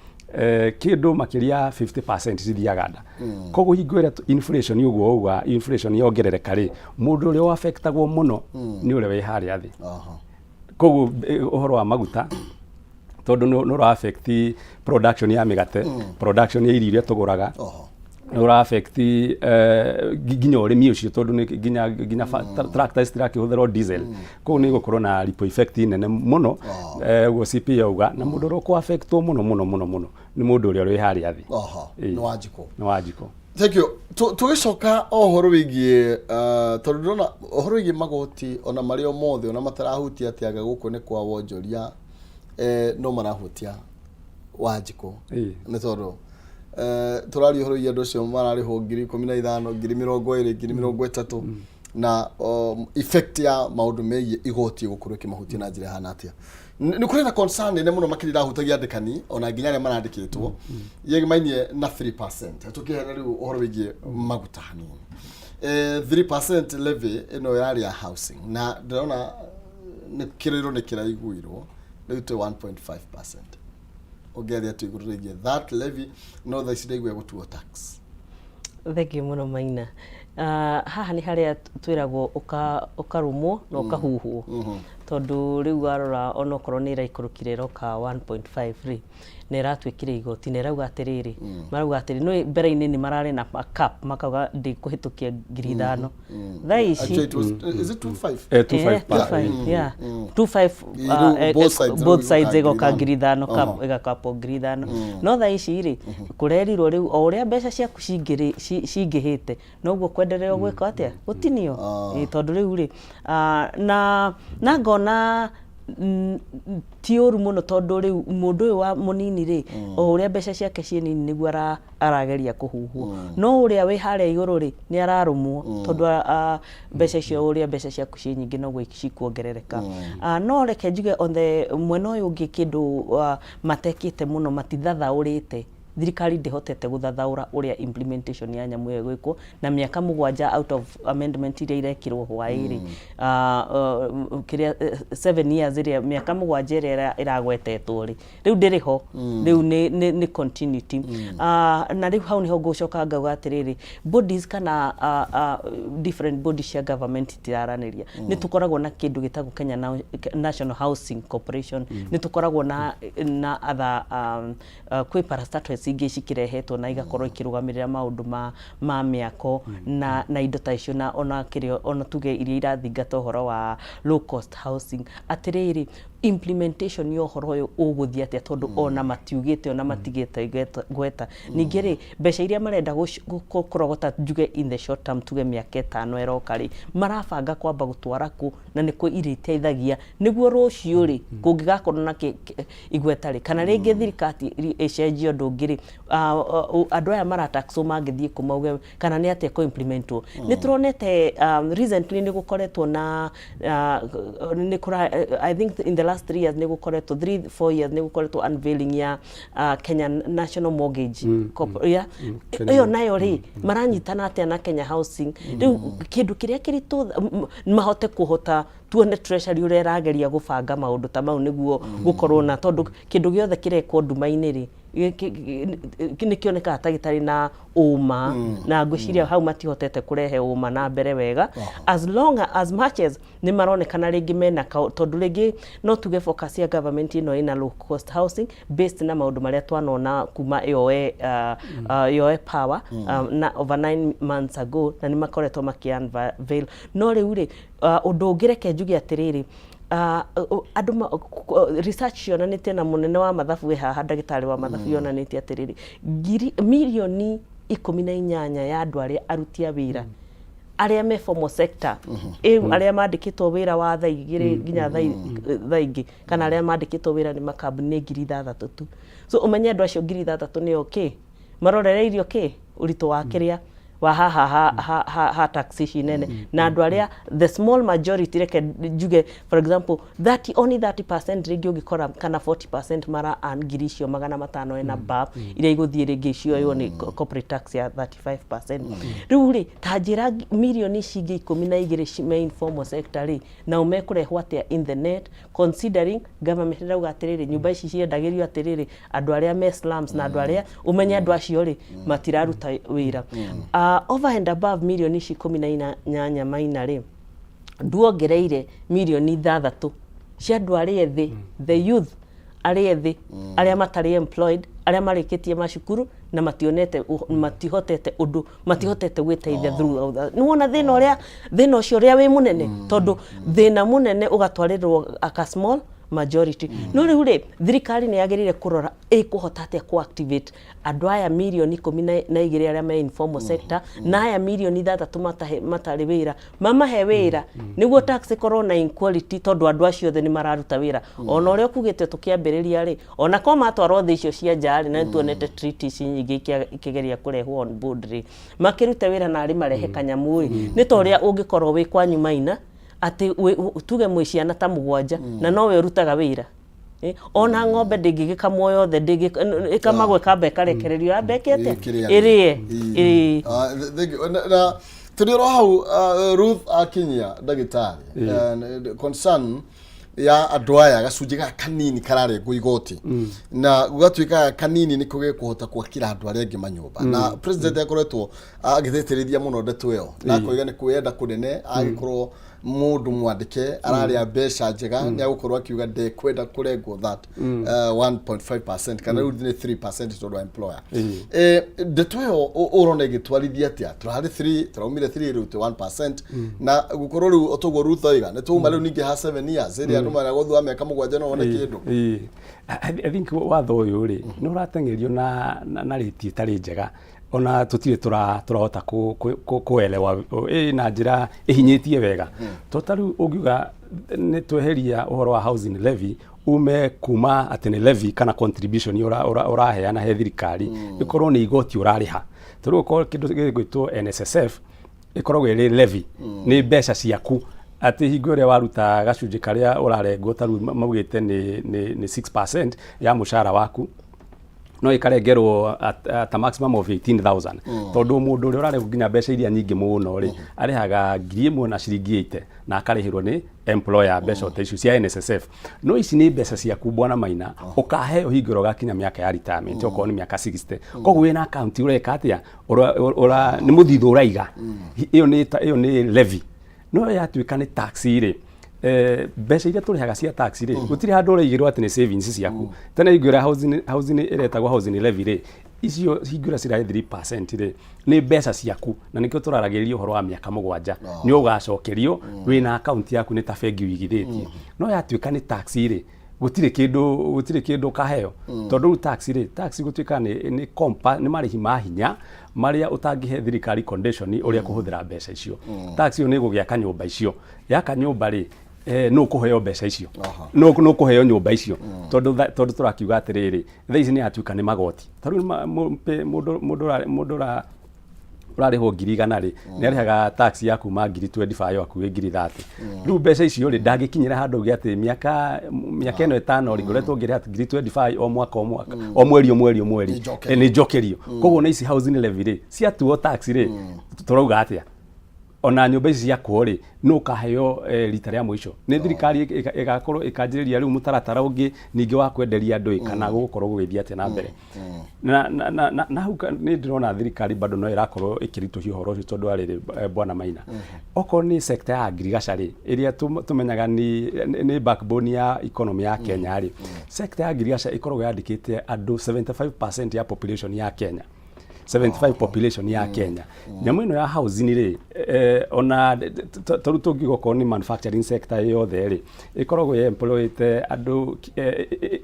kindu makiria 50% cithiaga nda koguo hingwira inflation uguo inflation yongerereka ri mundu uri affectagwo muno ni uri wi haria thi koguo uhoro wa maguta tondu no affect production ya migate production ya irio iria tuguraga no affect ginya urimi ucio tondu ni ginya tractors tirakihuthira diesel koguo ni gukorwo na ripple effect nene muno guo CP yauga na mundu ro ku affect muno ni mundu uri uri haria thi no Wanjiku. Thank you. Tugicoka ohoro wigie tondu ndona ohoro wigie magoti ona mario mothe ona matarahutia atiaga guku ni kwa wonjoria no marahutia Wanjiku ni tondu turari ohoro wigie ndocio marari ho 15 20 na effect ya maundu megie igoti gukorwo kimahutia na njira hana atia ni kuri na concern ne muno makirira hutagia ndekani ona nginya marandikitwo yegi mainie na 3% tukihera riu ohoro wigie maguta hanini 3% levy ino yari ya housing na ndona ni kiriro ni kiraiguirwo ni 1.5% ogeria tu igurigie that levy no tha cidaigwe gutuo tax. Thank you muno Maina. Haha ni haria twiragwo ukarumwo na ukahuhwo tondu riu arora ono korwo ni iraikũrũkire roka 1.5 ri nera twikire igoti nera uga atiriri marauga atiri no mbere-ini ni marare na cap makauga ndi kuhitukia 5,000 thaici is it 25 25 yeah 25 both sides igoka 5,000 cap igakapo 5,000 no thaici ri kurerirwo riu o uria mbeca ciaku cingihite noguo kwenderea gwika atia gutinio tondu riu ri na ngona ti uru muno tondu riu mundu uyu wa munini ri o uria mbeca ciake cie nini niguo arageria kuhuhwo no uria wi haria iguru ri ni ararumwo tondu mbeca cio uria mbeca ciaku cie nyingi noguo cikuongerereka no reke njuge on the mwena uyu ungi kindu matekite muno matithathaurite thirikari ndihotete guthathaura uria implementation ya nyamu iyo gwikwo na miaka 7 out of amendment iria irekirwo hwairi kiria 7 years iria miaka 7 iria iragwetetwo ri riu ndiriho riu ni continuity na riu hau niho ngucoka ngauga atiriri bodies kana different bodies cia government tiraraniria ni tukoragwo na kindu gitagwo Kenya National Housing Corporation ni tukoragwo na other kwi parastatals ingi cikirehetwo na igakorwo ikirugamirira maundu ma miako na indo ta icio na ona kirio ona tuge iria irathingata uhoro wa low cost housing atiriri implementation yo horo yo uguthia atia tondu ona matiugite ona matigite gweta ningi ri mbeca iria marenda gukorogota njuge in the short term tuge miaka 5 eroka ri marabanga kwamba gutwara ku na niko iriteithagia niguo rucio ri kungigakorwo na igweta ri kana ringi thirikati ecenjio ndungiri andu aya marataxo mangithie kumauge kana ni atia ko implementwo ni turonete recently ni gukoretwo na I think in the last 3 years ni gukoretwo 3-4 years ni gukoretwo unveiling ya Kenya National Mortgage Corporation iyo nayo ri maranyitana atia na Kenya Housing riu kindu kiria kiritu mahote kuhota tuone treasury ure rageria gubanga maundu ta mau niguo gukorwo na tondu kindu giothe kirekwo nduma-ini ri ni kioneka atagitari na uma na ngwiciria hau matihotete kurehe uma na mbere wega as long as much as ni maronekana ringi mena tondu ringi no tuge focus ya government ino ina low cost housing based na maundu maria twanona kuma yoe power na over 9 months ago na ni makoretwo makiunveil no riu ri undu ngireke njuge atiriri andå research yonanĩtie na mũnene wa mathabu wĩ haha ndagĩtarĩ wa mathabu yonanĩtie atĩrĩrĩ mirioni 18 ya andũ arĩa aruti a wĩra arĩa me formal sector arĩa mandĩkĩtwo wĩra wa thaa igĩrĩ nginya thaa ingĩ kana arĩa mandĩkĩtwo wĩra nĩ makambuni 6,000 tu so ũmenye andũ acio 6,000 nĩo marorereirio ũritũ wa kĩrĩa wa ha taxation nene na andũ arĩa the small majority reke njuge for example only 30% rĩngĩ ũngĩkora kana 40% mara earn ngiri icio 500 na bab iria igũthiĩ rĩngĩ icioywo nĩ corporate tax ya 35%. Rĩu rĩ ta njĩra mirioni cingĩ 12 me informal sector rĩ na ũmekũrehwo atĩa in the net considering government ĩrauga atĩrĩrĩ nyũmba ici ciendagĩrio atĩrĩrĩ andũ arĩa me slums na andũ arĩa ũmenye andũ acio rĩ matiraruta wĩra over and above mirioni 18 maina rĩ nduongereire mirioni 6 cia andũ arĩa ethĩ the youth arĩa ethĩ arĩa matarĩ employed arĩa marĩkĩtie macukuru na matihotete gwĩteithia through nĩ wona thĩna ũcio ũrĩa wĩ mũnene tondũ thĩna mũnene ũgatwarĩrwo aka small majority no rĩu rĩ thirikari nĩ yagĩrĩire kũrora ĩkũhota atĩa kũ-activate andũ aya mirioni 12 arĩa me informal sector na aya mirioni 3 matarĩ wĩra mamahe wĩra nĩguo tax ĩkorwo na equality tondũ andũ acio othe nĩ mararuta wĩra ona ũrĩa ũkugĩte tũkĩambĩrĩria rĩ ona ko matwarwo thĩ icio cia nja rĩ na tuonete treaties nyingĩ ikĩgeria kũrehwo on board rĩ makĩruta wĩra na arĩ marehe kanyamũ nĩ ta ũrĩa ũngĩkorwo wĩ kwanyu maina ati tuge mwiciana ta mugwanja na no we urutaga wira ona ng'ombe ndĩngĩgĩkamwo yothe ĩkamagwo ĩkamba ĩkarekererio ambekete ĩrĩe na tũrĩro hau Ruth akinyia ndagĩtarĩ concern ya andũ aya gacunjĩ ga kanini kararengwo igoti na gũgatuĩka kanini nĩ kũgĩ kũhota kwakĩra andũ arĩa angĩ manyũmba na president akoretwo agĩthĩtĩrĩria mũno ndeto ĩyo na koiga nĩ kwenda kũnene agĩkorwo mũndũ mwandĩke ararĩa mbeca njega nĩ agũkorwo akiuga ndekwenda kũrengwo that 1.5% kana rĩu nĩ 3% tondũ employer ndeto ĩyo ũrona ĩgĩtwarithia atĩa tũrarĩ 3 tũraumire 3 rĩu 1% na gũkorwo rĩu ũtũgwo Ruth oiga nĩ tũma rĩu ningĩ ha 7 years ĩrĩa andũ maragũthua mĩaka 7 no one kĩndũ I think watho ũyũ rĩ nĩ ũrateng'erio na rĩti ĩtarĩ njega ona tutirĩ turahota kuelewa na njĩra ihinyĩtie wega to rĩu ũngiuga nĩ tweheria ũhoro wa housing levy ume kuma atĩ nĩ levy kana contribution ũraheana he thirikari ĩkorwo nĩ igoti ũrarĩha to rĩu kĩndũ gĩgwĩtwo NSSF ĩkoragwo ĩrĩ levy nĩ mbeca ciaku atĩ hingo ĩrĩa waruta gacunjĩ karĩa ũrarengwo ta rĩu maugĩte nĩ 6% ya mũcara waku no ikarengerwo at a maximum of 18,000 tondu mundu uri urarengwo nginya mbeca iria nyingi muno ri arihaga 1,000 na ciringi 80 na akarihirwo ni employer mbeca ta icio cia NSSF no ici ni mbeca ciaku bwana Maina ukaheo hingiro gakinya miaka ya retirement okorwo ni miaka 60 koguo wina account ureka atia ni muthitho uraiga iyo ni levy no yatuika ni tax ri mbeca iria turihaga cia tax ri gutiri handu uraigirwo ati ni savings ciaku tena igura housing iretagwo housing levy ri icio hingura cirahe 3% ri ni mbeca ciaku na nikio turaragĩrĩria ũhoro wa miaka 7 ni ugacokerio wina account yaku ni ta bengi wigithĩtie no yatuika ni tax ri gutiri kindu kaheo tondu tax gutuika ni kompa ni marihi ma hinya maria utangihe thirikari condition uria kuhuthira mbeca icio tax yo ni gugiaka nyumba icio yaka nyumba ri no kuheo mbeca icio no kuheo nyumba icio tondu turakiuga atiriri thaa ici ni atuika ni magoti taru mundu urarihwo 100 ri ni arihaga tax yaku ma 25 yaku 30 riu mbeca icio ri ndangĩkinyira handu ugi ati miaka ino 5 ri ngoretwo ngire ati 25 o mwaka o mweri ni njokerio koguo na ici housing levy ri ciatuo tax ri turauga atia ona nyumba ici ciakwo ri no kaheo rita rĩa mũico ni thirikari igakorwo ikanjĩrĩria rĩu mũtaratara ũngĩ ningĩ wa kwenderia andũ kana gũkorwo gũgĩthiĩ atĩa na mbere na hau ni ndĩrona thirikari bado no irakorwo ĩkĩritũhia ũhoro ũcio tondũ arĩrĩ bwana Maina okorwo ni sector ya agriculture ĩrĩa tumenyaga ni backbone ya economy ya Kenya ri sector ya agriculture ikoragwo yandĩkĩte andũ 75% ya population ya Kenya 75 population ya Kenya. Nyamu ino ya housing ri ona taruto gigoko ni manufacturing sector yothe ri ikoragwo ye employed andu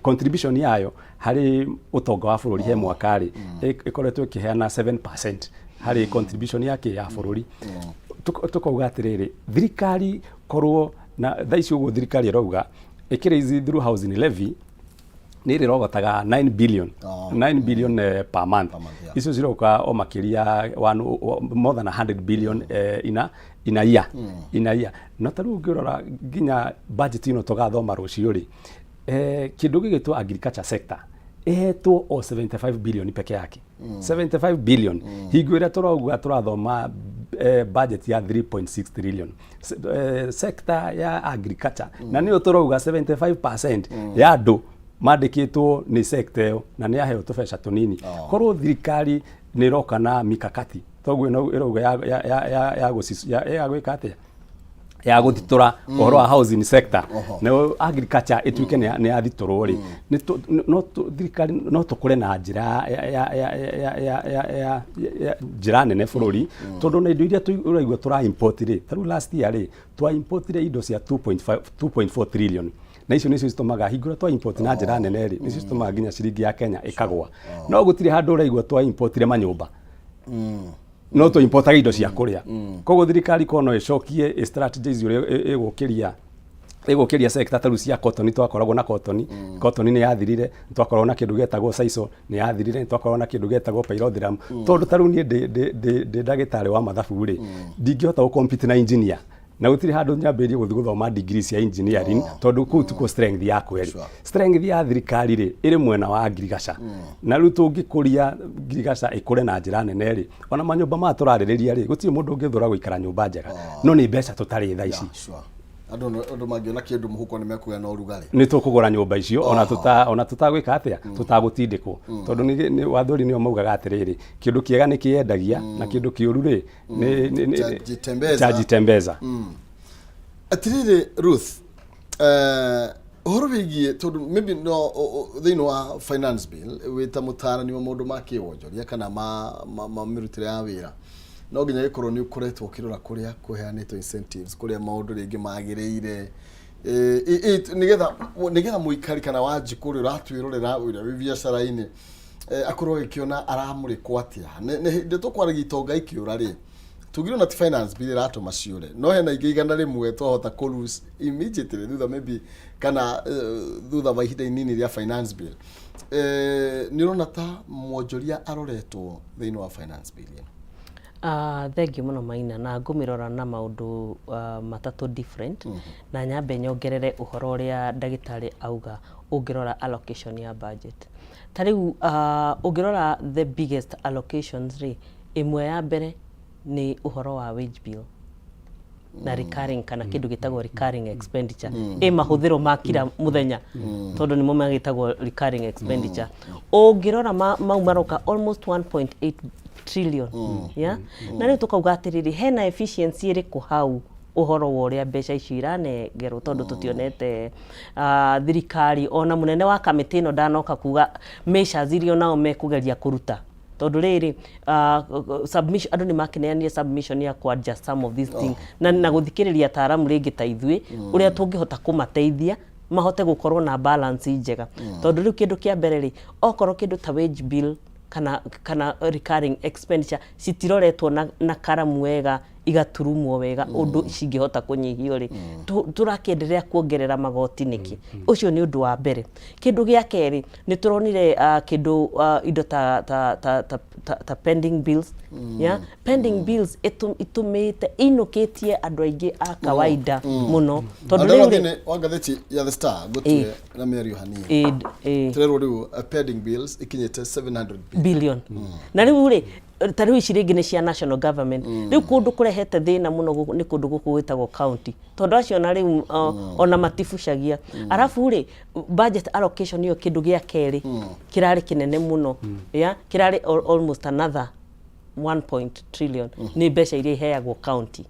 contribution yayo hari utonga wa bururi he mwaka ri ikoretwo ikiheana 7% hari contribution yake ya bururi. Tukauga atiriri thirikari korwo na thaici uguo thirikari irauga ikirizi through housing levy ni rirogotaga 9 billion 9 billion per month. Icio ciroka o makiria more than 100 billion in a year. Na taru ngirora ginya budget ino tugathoma rucio ri kindu gigitwa agriculture sector ehetwo o 75 billion peke yake. 75 billion hingo ira turathoma budget ya 3.6 trillion sector ya agriculture na niyo turauga 75% ya andu mandikitwo ni sector yo na ni aheo tubeca tunini. Korwo thirikari ni roka na mikakati toguo no irauga ya gwika atia ya guthitura uhoro wa housing sector na agriculture ituike ni athiturwo ri no thirikari no tukure na njira ya njira nene bururi tondu na indo iria turaigua tura import ri taru last year ri twa import ri indo cia 2.4 trillion na icio nicio citumaga hingura twa import na njira nene ri nicio citumaga nginya ciringi ya Kenya ikagwa. No gutire handu uraigua twa import ri manyumba no to import indo cia kuria. Koguo thirikari kono icokie strategies uria igukiria sector taru cia cotton twakoragwo na cotton ni yathirire twakoragwo na kindu getagwo saiso ni yathirire twakoragwo na kindu getagwo pyrothiram tondu taru ni de ndagitari wa mathabu ri ndingihota go compete na engineer na gutiri handu nyambirie guthi guthoma degrees ya engineering tondu ku tuko strength ya kweli strength ya thirikari ri iri mwena wa agriculture na riu tungikuria agriculture ikure na njira nene ri ona manyumba ma turaririria ri gutiri mundu ungithura guikara nyumba njega no ni mbeca tutari thaici andu mangiona kindu muhuko ni mekuya na urugari ni tukugura nyumba icio ona tutagwika atia tutagutindikwo tondu ni wathuri ni omaugaga atiriri kindu kiega ni kiendagia na kindu kiuru ri ni jitembeza atiriri Ruth uhoro wigie tondu maybe no thini wa finance bill wita mutarani wa maundu ma kiwonjoria kana ma mirutire ya wira no ginya ikorwo ni ukoretwo kirora kuria kuheanitwo incentives kuria maundu ringi magiriire nigetha muikari kana Wanjiku ri ratwirorera uria wi biacara-ini akorwo ikiona aramurikwo atia ndi tukwaragia itonga ikiura ri tugirwo na finance bill ratuma ciure no hena ingi igana rimwe twahota ku lose immediately thutha maybe kana thutha wa ihinda inini ria finance bill nirona ta mwonjoria aroretwo thini wa finance bill. Thengi muno Maina na ngumirora na maundu matatu different na nyambe nyongerere uhoro uria ndagitari auga ungirora allocation ya budget tariu ungirora the biggest allocations ri imwe ya mbere ni uhoro wa wage bill na recurring kana kindu gitagwo recurring expenditure mahuthiro ma kila muthenya tondu ni mo magitagwo recurring expenditure ungirora maroka almost 1.8 trillion na riu tukauga atiriri hena efficiency iriku hau uhoro wa uria mbeca ici iranengerwo tondu tutionete thirikari ona munene wa kamiti ino ndanoka kuga measures irio nao mekugeria kuruta tondu riri submission andu ni makineanire submission ya kwa just some of these things na guthikiriria taaramu ringi ta ithui uria tungihota kumateithia mahote gukorwo na balance njega tondu riu kindu kia mbere ri okorwo kindu ta wage bill kana recurring expenditure citiroretwo na karamu wega igaturumwo wega undu cingihota kunyihio ri turakenderea kuongerera magoti niki ucio ni undu wa mbere. Kindu gia keri ni turonire kindu indo ta pending bills pending bills itumite inukitie andu aingi a kawaida muno tondu riu wangatheti ya the star gutue na Mary Yohania turero riu pending bills ikinyete 700 billion na riu ri tariu ici ringi ni cia national government riu kundu kurehete thina muno ni kundu guku gwitagwo county tondu acio na riu ona matifucagia arafu ri budget allocation yo kindu gia keri kirari kinene muno kirari almost another 1 trillion ni mbeca iria iheagwo county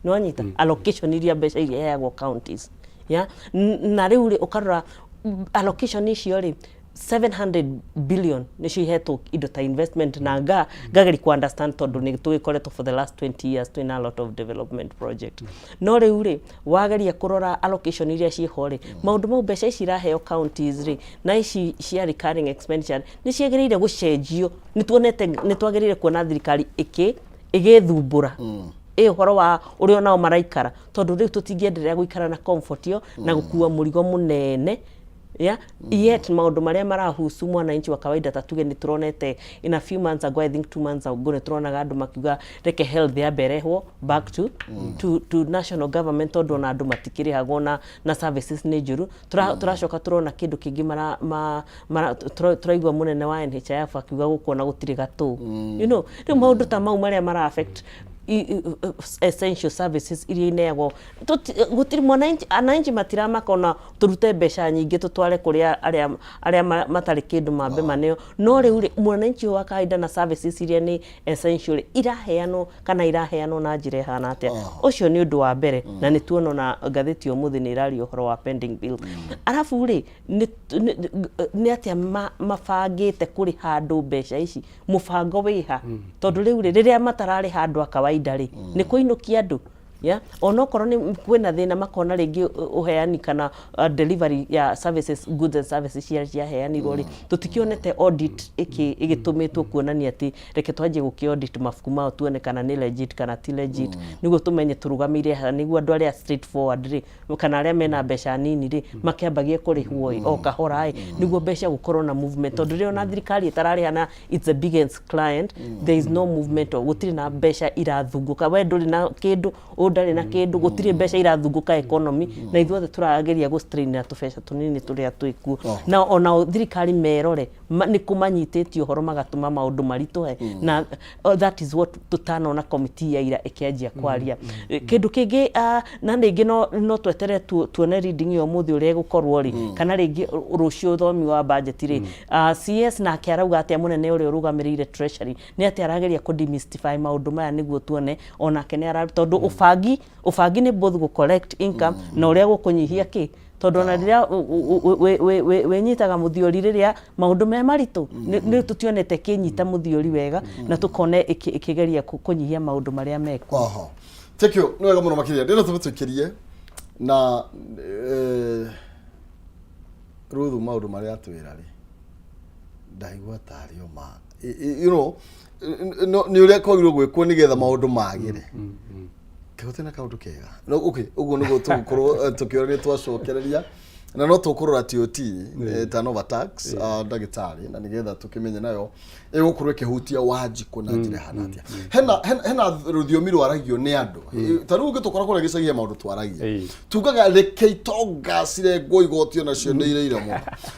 no anyita allocation iria mbeca iria iheagwo counties na riu ri ukarora allocation icio ri 700 billion nicio ihetwo indo ta investment na ngageri ku understand tondu ni tugikoretwo for the last 20 years twina a lot of development project no riu ri wageria kurora allocation iria ciho ri maundu mau mbeca ici iraheo counties ri na ici cia recurring expenditure ni ciagiriire gucenjio ni twagerire kuona thirikari igithumbura uhoro wa uri onao maraikara tondu riu tutingienderea guikara na comfort yo na gukua murigo munene yet maundu maria marahusu mwananchi wa kawaida tatuge ni turonete in a few months ago, I think 2 months ago, ni turonaga andu makiuga reke health yaberehwo back to national government tondu na andu matikirihagwo na services ni njuru turacoka turona kindu kingi turaigua munene wa NHIF akiuga gukuona gutiri gatu you know riu maundu ta mau maria mara affect essential services iria ineagwo gutiri mwananchi matiramaka ona turute mbeca nyingi tutware kuri aria matari kindu mambe maneo no riu mwananchi wa kawaida na services iria ni essential iraheanwo kana iraheanwo na njira hana atia ucio ni undu wa mbere na ni tuono na gatheti umuthi ni irari uhoro wa pending bill arafu ri ni atia mabangite kuri handu mbeca ici mubango wiha tondu riu riria matarari handu akawaida ni kuinukia andu onokorwo ni kwina thina makona ringi uheani kana delivery ya services goods and services cia heanirwo ri tutikionete audit igitumitwo kuonania ati reke twaje guki audit mafuku mao tuone kana ni legit kana ti legit niguo tumenye turugamire ha niguo andu aria straightforward ri kana aria mena mbeca nini ri makiambagie kurihwo o kahora niguo mbeca gukorwo na movement tondu ri ona thirikari itararihana it's the biggest client there is no movement gutiri na mbeca irathunguka we nduri na kindu ndari na kindu gutiri mbeca irathunguka economy na ithuothe turageria gu strain na tubeca tunini turia twiku na ona thirikari merore ni kumanyititio horo magatuma maundu marituhe na that is what tutanona committee ya ira ikianjia kwaria kindu kingi na ringi no twetere tuone reading yo muthi uria gukorwo ri kana ringi rucio thomi wa budget ri CS na kiarauga atia munene uri urugamirire treasury ni atia arageria ku demystify maundu maya niguo tuone ona kene ara tondu ubangi ni both go collect income na uria gukunyihia ki tondu na riria we nyitaga muthiori riria maundu me maritu ni tutionete kinyita muthiori wega na tukone ikigeria kunyihia maundu maria meko tekyo no wega muno makiria ndino tubitukirie na ruthu maundu maria atwira ri ndaigua tario ma you know ni uria kwagirwo gwikwo nigetha maundu magire kehotena kaundu kega no okay uguo niguo tugukorwo tukiorania twacokereria na no tukurora TOT turnover tax ndagitari na nigetha tukimenya nayo igukorwo kihutia Wanjiku na njira hanatia hena ruthiomi rwaragio ni andu taru gitukora kore gicagia maundu twaragia tugaga reke itonga cire ngo igotio nacio ni ireire mu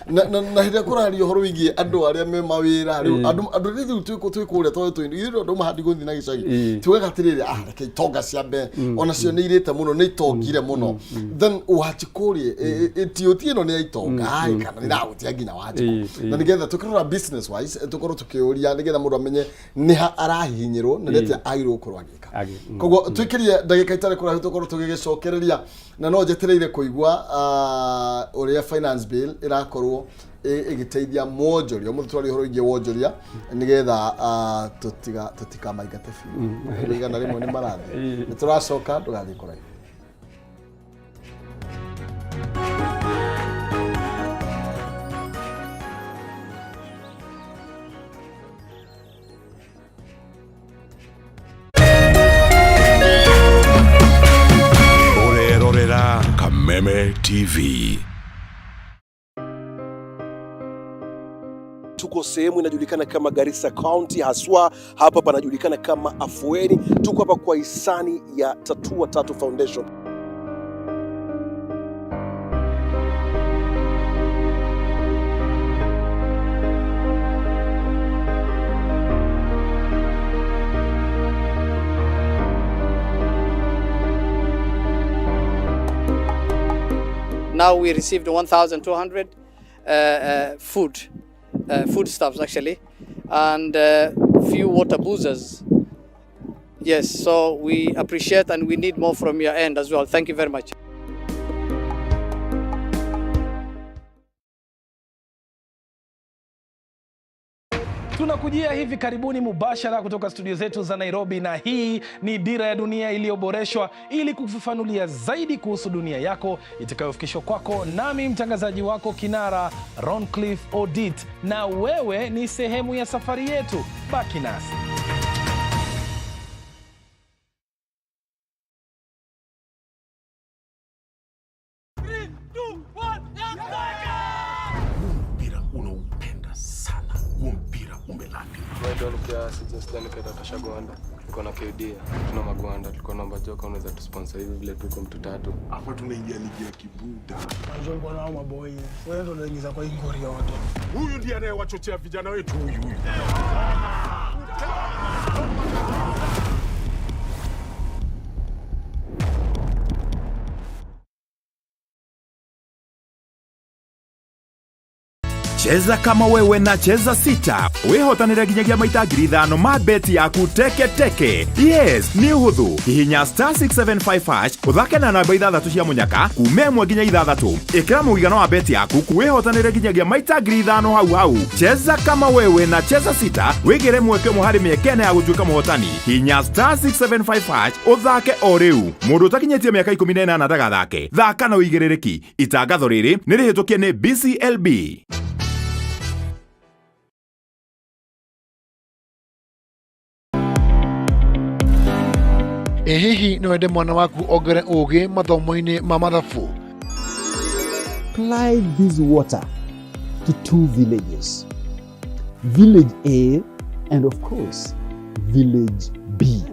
na hĩndĩ kũrario horo wigie andu aria me mawira andu rithi twikuria twa andu mahandi guthi na gicagi tugaga atiriri reke itonga ciambe ona cio ni irite muno ni itongire muno then Wanjikurie TOT ino ni itonga kana irahutia nginya Wanjiku na nigetha tukirora business wise tukorwo tukiuria nigetha mundu amenye ni arahihinyirwo na rete agirwo gukorwo agika koguo twikirie ndagika itare kura tukorwo tugigicokereria na no njetereire kuigua uria finance bill irakorwo igiteithia mwonjoria mu twari horo ingi wonjoria nigetha tutika maigate biũ igana rimwe ni marathi ni turacoka ndugathi kurai Kameme TV. Tuko sehemu inajulikana kama Garissa County, haswa hapa panajulikana kama Afueni. Tuko hapa kwa hisani ya Tatua Tatu Foundation. Now we received 1,200 foodstuffs actually, and few water boozers. Yes, so we appreciate and we need more from your end as well. Thank you very much. Tunakujia hivi karibuni mubashara kutoka studio zetu za Nairobi, na hii ni Dira ya Dunia iliyoboreshwa ili kufafanulia zaidi kuhusu dunia yako, itakayofikishwa kwako nami mtangazaji wako kinara Roncliffe Odit, na wewe ni sehemu ya safari yetu. Baki nasi. Tuko na KD, tuna magwanda, tulikuwa naomba joka unaweza tusponsor hivi vile tuko mtu tatu. Hapa tunaingia ligi ya kibuda. Anjo alikuwa nao maboy. Wewe ndio unaingiza kwa ingori yote. Huyu ndiye anayewachochea vijana wetu huyu. Cheza kama wewe na cheza sita. Wihotanire ginyagia maita 5,000 ma beti yaku teke teke. Yes, ni uhuthu. Hihinya *675# uthake na namba 6 cia munyaka kume 1 nginya 6. Ikira muigano wa beti yaku kuwihotanire ginyagia maita 5,000 hau hau. Cheza kama wewe na cheza sita. Wigire mweke muhari miekene ya gutuika muhotani. Hihinya *675# uthake o riu. Mundu utakinyetie miaka 18 ndagathake. Thaka na uigirereki. Itangatho riri ni rihitukie ni BCLB. Hihi no ende mwana waku ogere uge mathomo-ini ma mathabu. Apply this water to 2 villages, village A and of course village B.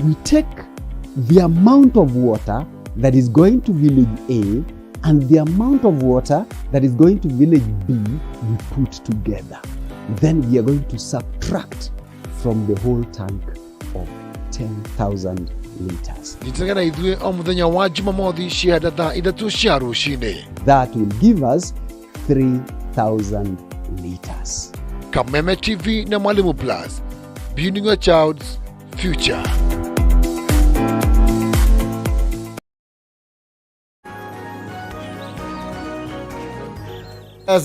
We take the amount of water that is going to village A and the amount of water that is going to village B, we put together. Then we are going to subtract from the whole tank of 10,000 liters. Nitagana idwe o muthenya wa Jumamothi cia thaa 3 cia rucini. That will give us 3,000 liters. Kameme TV na Mwalimu Plus, building a child's future.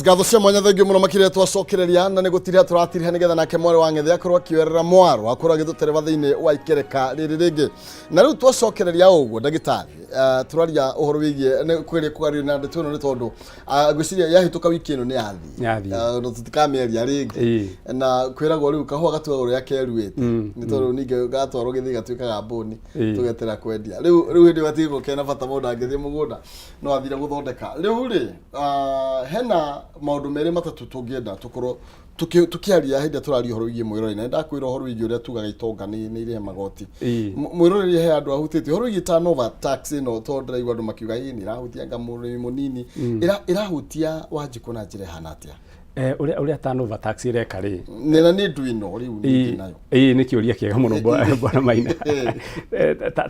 Gatho cia mwanya thengi muno makire twacokereria na nigutiria turatiriha nigetha nake mwari wa ngethe akorwo akiwerera mwaro akorwo agithutereva thiini wa ikereka riri ringi na riu twacokereria uguo ndagitari turaria uhoro wigie kwiri kwari na ndeto no ni tondu gwiciria yahituka wiki ino ni yathi no tutikameria ringi na kwiragwo riu kahua gatua uria keruite ni tondu ninge gatwaro githi gatuikaga boni tugetera kwendia riu hindi batigo kena bata mundu angithie mugunda no athire guthondeka riu ri hena maundu meri matatu tungienda tukorwo tukiaria hindi turaria horo wigie mwirori na ndakwira horo wigie uria tugaga itonga ni ire magoti mwirori he andu ahutite horo wigie turnover tax no tondu raigwa andu makiuga hii ni rahutia ngamuri munini irahutia Wanjiku na njire hana atia uria turnover tax ireka ri nena ni nduino riu ni nayo ni kiuria kiega muno bwana Maina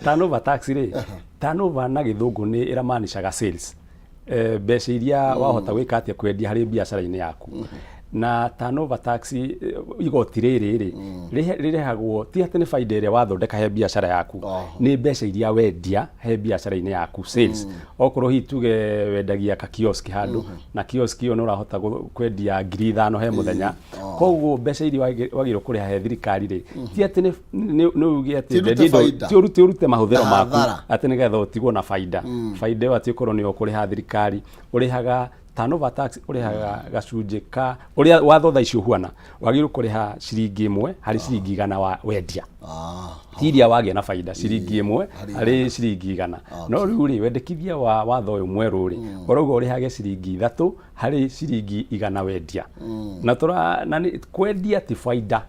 turnover tax ri turnover na githungu ni iramaanishaga sales mbeca iria wahota gwika atia kwendia hari biacara-ini yaku na turnover tax igoti riri rirehagwo ti ati ni faida iria wathondeka he biacara yaku ni mbeca iria wendia he biacara-ini yaku sales okorwo hi tuge wendagia ka kiosk handu na kiosk iyo no urahota kwendia 5,000 he muthenya koguo mbeca iria wagirwo kuriha he thirikari ri ti ati ni ugi ati ti urute mahuthiro maku ati nigetha utigwo na faida iyo ati ukorwo ni ukuriha thirikari urihaga turnover tax urihaga gacunje ka uria wathotha icio huana wagirwo kuriha ciringi 1 hari ciringi 100 wa wendia iria wagia na faida ciringi 1 hari ciringi 100 no riu ri wendekithia wa watho uyu mweru ri orogo urihage ciringi 3 hari ciringi 100 wendia na kwendia ti faida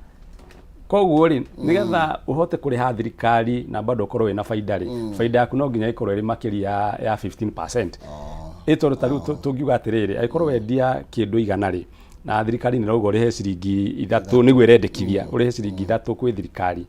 koguo ri nigetha uhote kuriha thirikari na bado ukorwo wina faida ri faida yaku no nginya ikorwo iri makiria ya 15%. Ito rutaru tungiuga atiriri aikorwo wendia kindu igana ri na thirikari ni raugo rihe ciringi 3 niguo irendekithia urihe ciringi 3 kwi thirikari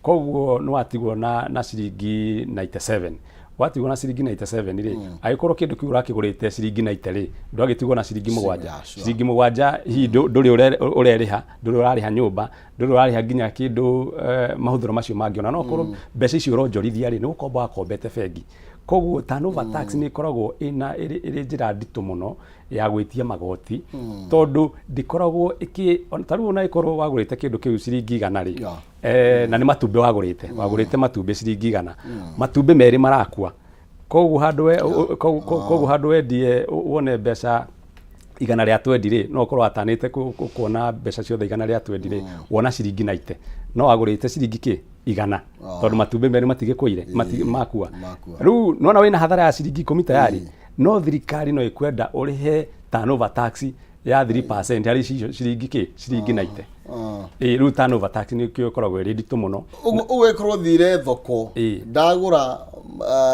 koguo no atigwo na ciringi 97 watigwo na ciringi 97 ri aikorwo kindu kiu urakigurite ciringi 90 ri ndwagitigwo na ciringi 7 hi nduri ureriha nduri urariha nyumba nduri urariha nginya kindu mahuthiro macio mangiona no korwo mbeca icio uronjorithia ri ni gukomba akombete bengi koguo turnover tax ni ikoragwo iri njira nditu muno ya gwitia magoti tondu ndikoragwo taru na ikorwo wagurite kindu kiu ciringi 100 ri na ni matumbe wagurite matumbe ciringi 100 matumbe meri marakua koguo handu wendie wone mbeca 100 ria 20 ri no korwo atanite kuona mbeca ciothe 100 ria 20 ri wona ciringi 90 no agurite ciringi 100 tondu matumbe meri matigikuire makua riu nona wina hathara ya ciringi 10 tayari no thirikari no ikwenda urihe turnover tax ya 3% hari ciringi 90 riu turnover tax ni kio koragwo iri nditu muno uwekorwo thire thoko ndagura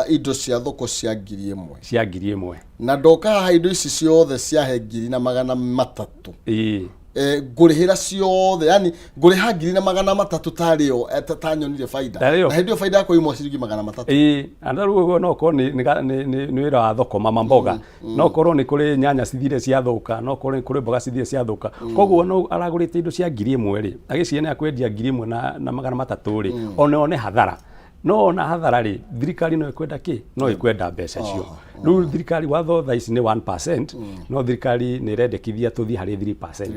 indo cia thoko cia 1,000 na ndoka haha indo ici ciothe cia 1,300 ngurihira ciothe yani nguriha 1,300 tario tanyonire faida na hindi faida yako imo ciringi 300 andaru no ko ni wira wa thoko mama mboga no korwo ni kuri nyanya cithire cia thuka no korwo ni kuri mboga cithire cia thuka koguo no aragurite indo cia 1,000 ri agiciene akwendia 1,000 na 300 ri one hathara no na hathara ri thirikari no ikwenda no ikwenda mbeca cio riu thirikari watho tha ici ni 1% no thirikari ni rendekithia tuthi hari 3%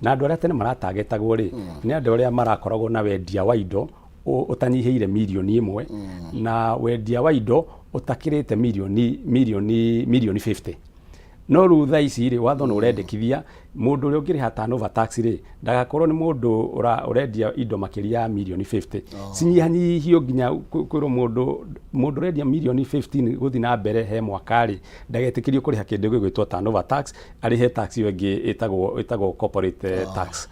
na andu aria tene maratargetagwo ri ni andu aria marakoragwo na wendia wa indo utanyihiire milioni 1 na wendia wa indo utakirite milioni 50 no ru tha ici ri watho no urendekithia mundu uri ungiriha turnover tax ri ndagakorwo ni mundu urendia indo makiria milioni 50 cinyihanyihio nginya kwiro mundu urendia milioni 15 guthi na mbere he mwaka ri ndagetikirio kuriha kindu gwitwo turnover tax arihe tax yo ingi itagwo corporate tax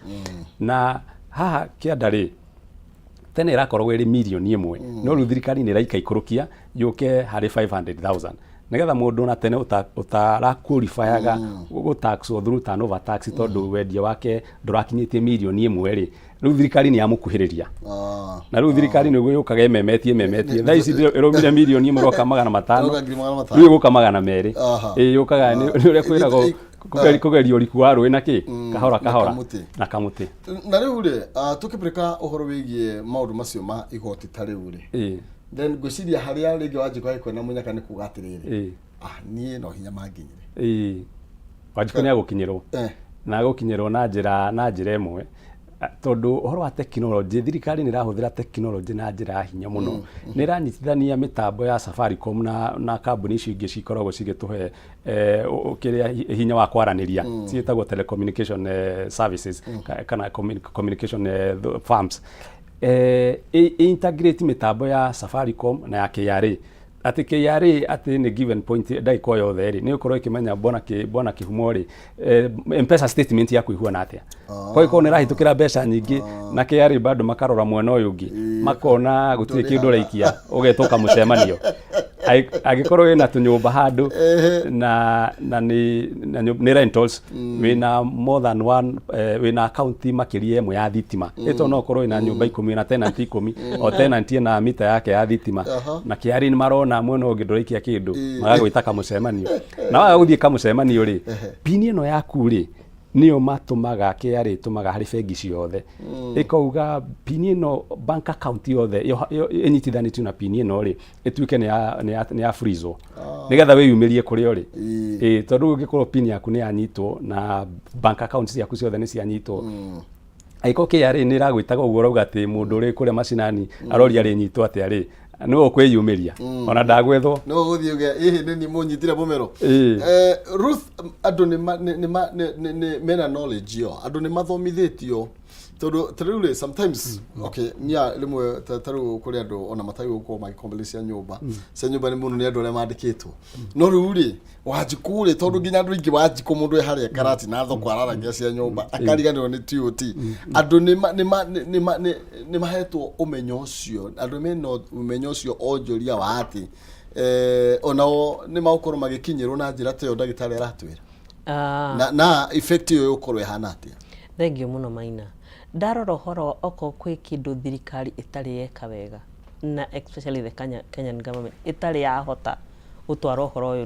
na haha kianda ri tene irakorwo iri milioni 1 no ru thirikari ni raika ikurukia yuke hari 500,000 nigetha mundu na tene utarakurifyaga gutaxwo through turnover tax tondu wendia wake ndurakinyitie milioni 1 ri riu thirikari ni yamukuhiriria na riu thirikari ni yukaga memetie tha ici iromire milioni 1 roka 500 riu guka 200 yukaga ni uria kwiragwo kugeria uriku wa rui na kahora na kamuti na riu ri tukipirika uhoro wigie maundu macio ma igoti tariu ri then gwiciria haria ringi Wanjiku aikwena munyaka ni kuga atiriri nie no hinya manginyire Wanjiku ni agukinyirwo na agukinyirwo na njira imwe tondu uhoro wa technology thirikari ni rahuthira technology na njira hinya muno ni ranyitithania mitambo ya Safaricom na kambuni icio ingi cikoragwo cigituhe kiria hinya wa kwaraniria cietagwo telecommunication services kana communication firms integrate mitambo ya Safaricom na ya KRA ati KRA ati ni given point ndaiko yothe ri ni ukorwo ikimenya bona kihumo ri M-Pesa statement ya kuihua na atia kwa iko ni rahitukira mbeca nyingi na KRA bado makarora mwena uyu ungi makona gutire kindu reikia ugetoka mucemanio agikorwo wina tunyumba handu na ni rentals wina more than one wina account makiria imwe ya thitima ito no korwo wina nyumba 10 na tenant 10 o tenant na mita yake ya thitima na kiari ni marona mwena ungi ndurikia kindu magagwitaka mucemanio na wagaguthie kamucemanio ri pini ino yaku ri niyo matumaga KRA tumaga hari bengi ciothe ikauga pini ino bank account yothe enyitithanitio na pini ino ri ituike ni ya freeze nigetha wiyumirie kuri ri tondu ngikorwo pini yaku ni yanyitwo na bank account yaku ciothe ni cianyitwo aiko KRA ni ragwitaga uguo rauga ati mundu ri kuria macinani aroria ri nyitwo ati ari no kwiyumiria ona ndagwethwo no guthiuge ni munyitire mumero Ruth andu ni mena knowledge yo andu ni mathomithitio tondu sometimes okay nia limwe taru kuri andu ona matai guko magikombelecia nyumba cia nyumba ni mundu ni andu aria mandikitwo no riu ri Wanjiku ri tondu nginya andu ingi Wanjiku mundu haria karati na thoko araragia cia nyumba akariganirwo ni TOT andu ni mahetwo umenyo ucio andu mena umenyo ucio onjoria wa ati onao ni maukorwo magikinyirwo na njira teyo ndagitari aratwira na effect yo ukorwo ihana atia thengio muno Maina ndarora horo oko kwi kindu thirikari itari yeka wega na especially the Kenyan government itari yahota utwara horo uyu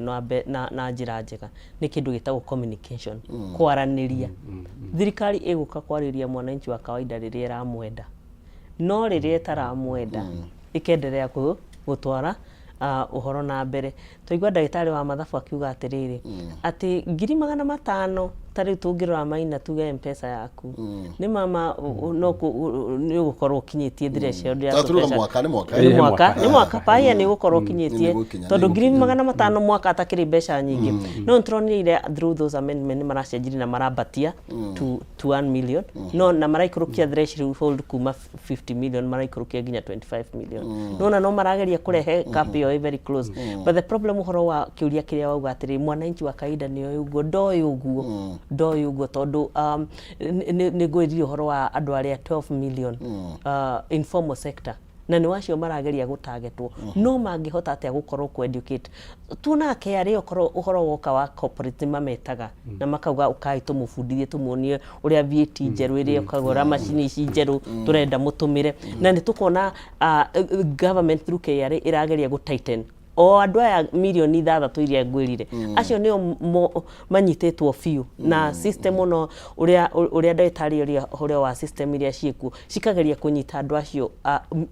na njira njega ni kindu gitagwo communication kwaraniria thirikari iguka kwariria mwananchi wa kawaida riria ramwenda no riria taramwenda ikendelea gutwara uhoro na mbere tuigwa ndagitari wa mathabu akiuga atiriri ati 500,000 tari tungirora maina tuge mpesa yaku ni mama no ni gukorwo kinyitie threshold ya ni mwaka paia ni gukorwo kinyitie tondu 500,000 mwaka atakiri mbeca nyingi no ntronire through those amendment maracenjiri na marabatia to 1 million no na maraikurukia threshold kuma 50 million maraikurukia ginya 25 million no marageria kurehe cap yo very close but the problem uhoro wa kiuria kiria wauga atiri mwananchi wa kaida ni uguo ndoi uguo tondu ni gwithio uhoro wa andu aria 12 million informal sector na ni wacio marageria gutargetwo no mangihota atia gukorwo ku educate tuna KRA uhoro woka wa corporate mametaga na makauga ukai tumufundithie tumuonie uria VAT njeru iria ukagora machine ici njeru turenda mutumire na ni tukona government through KRA irageria gu tighten o andu aya milioni 6 iria ngwirire acio nio manyitetwo fiu na system no uria ndagitari uria wa system iria cieku cikageria kunyita andu acio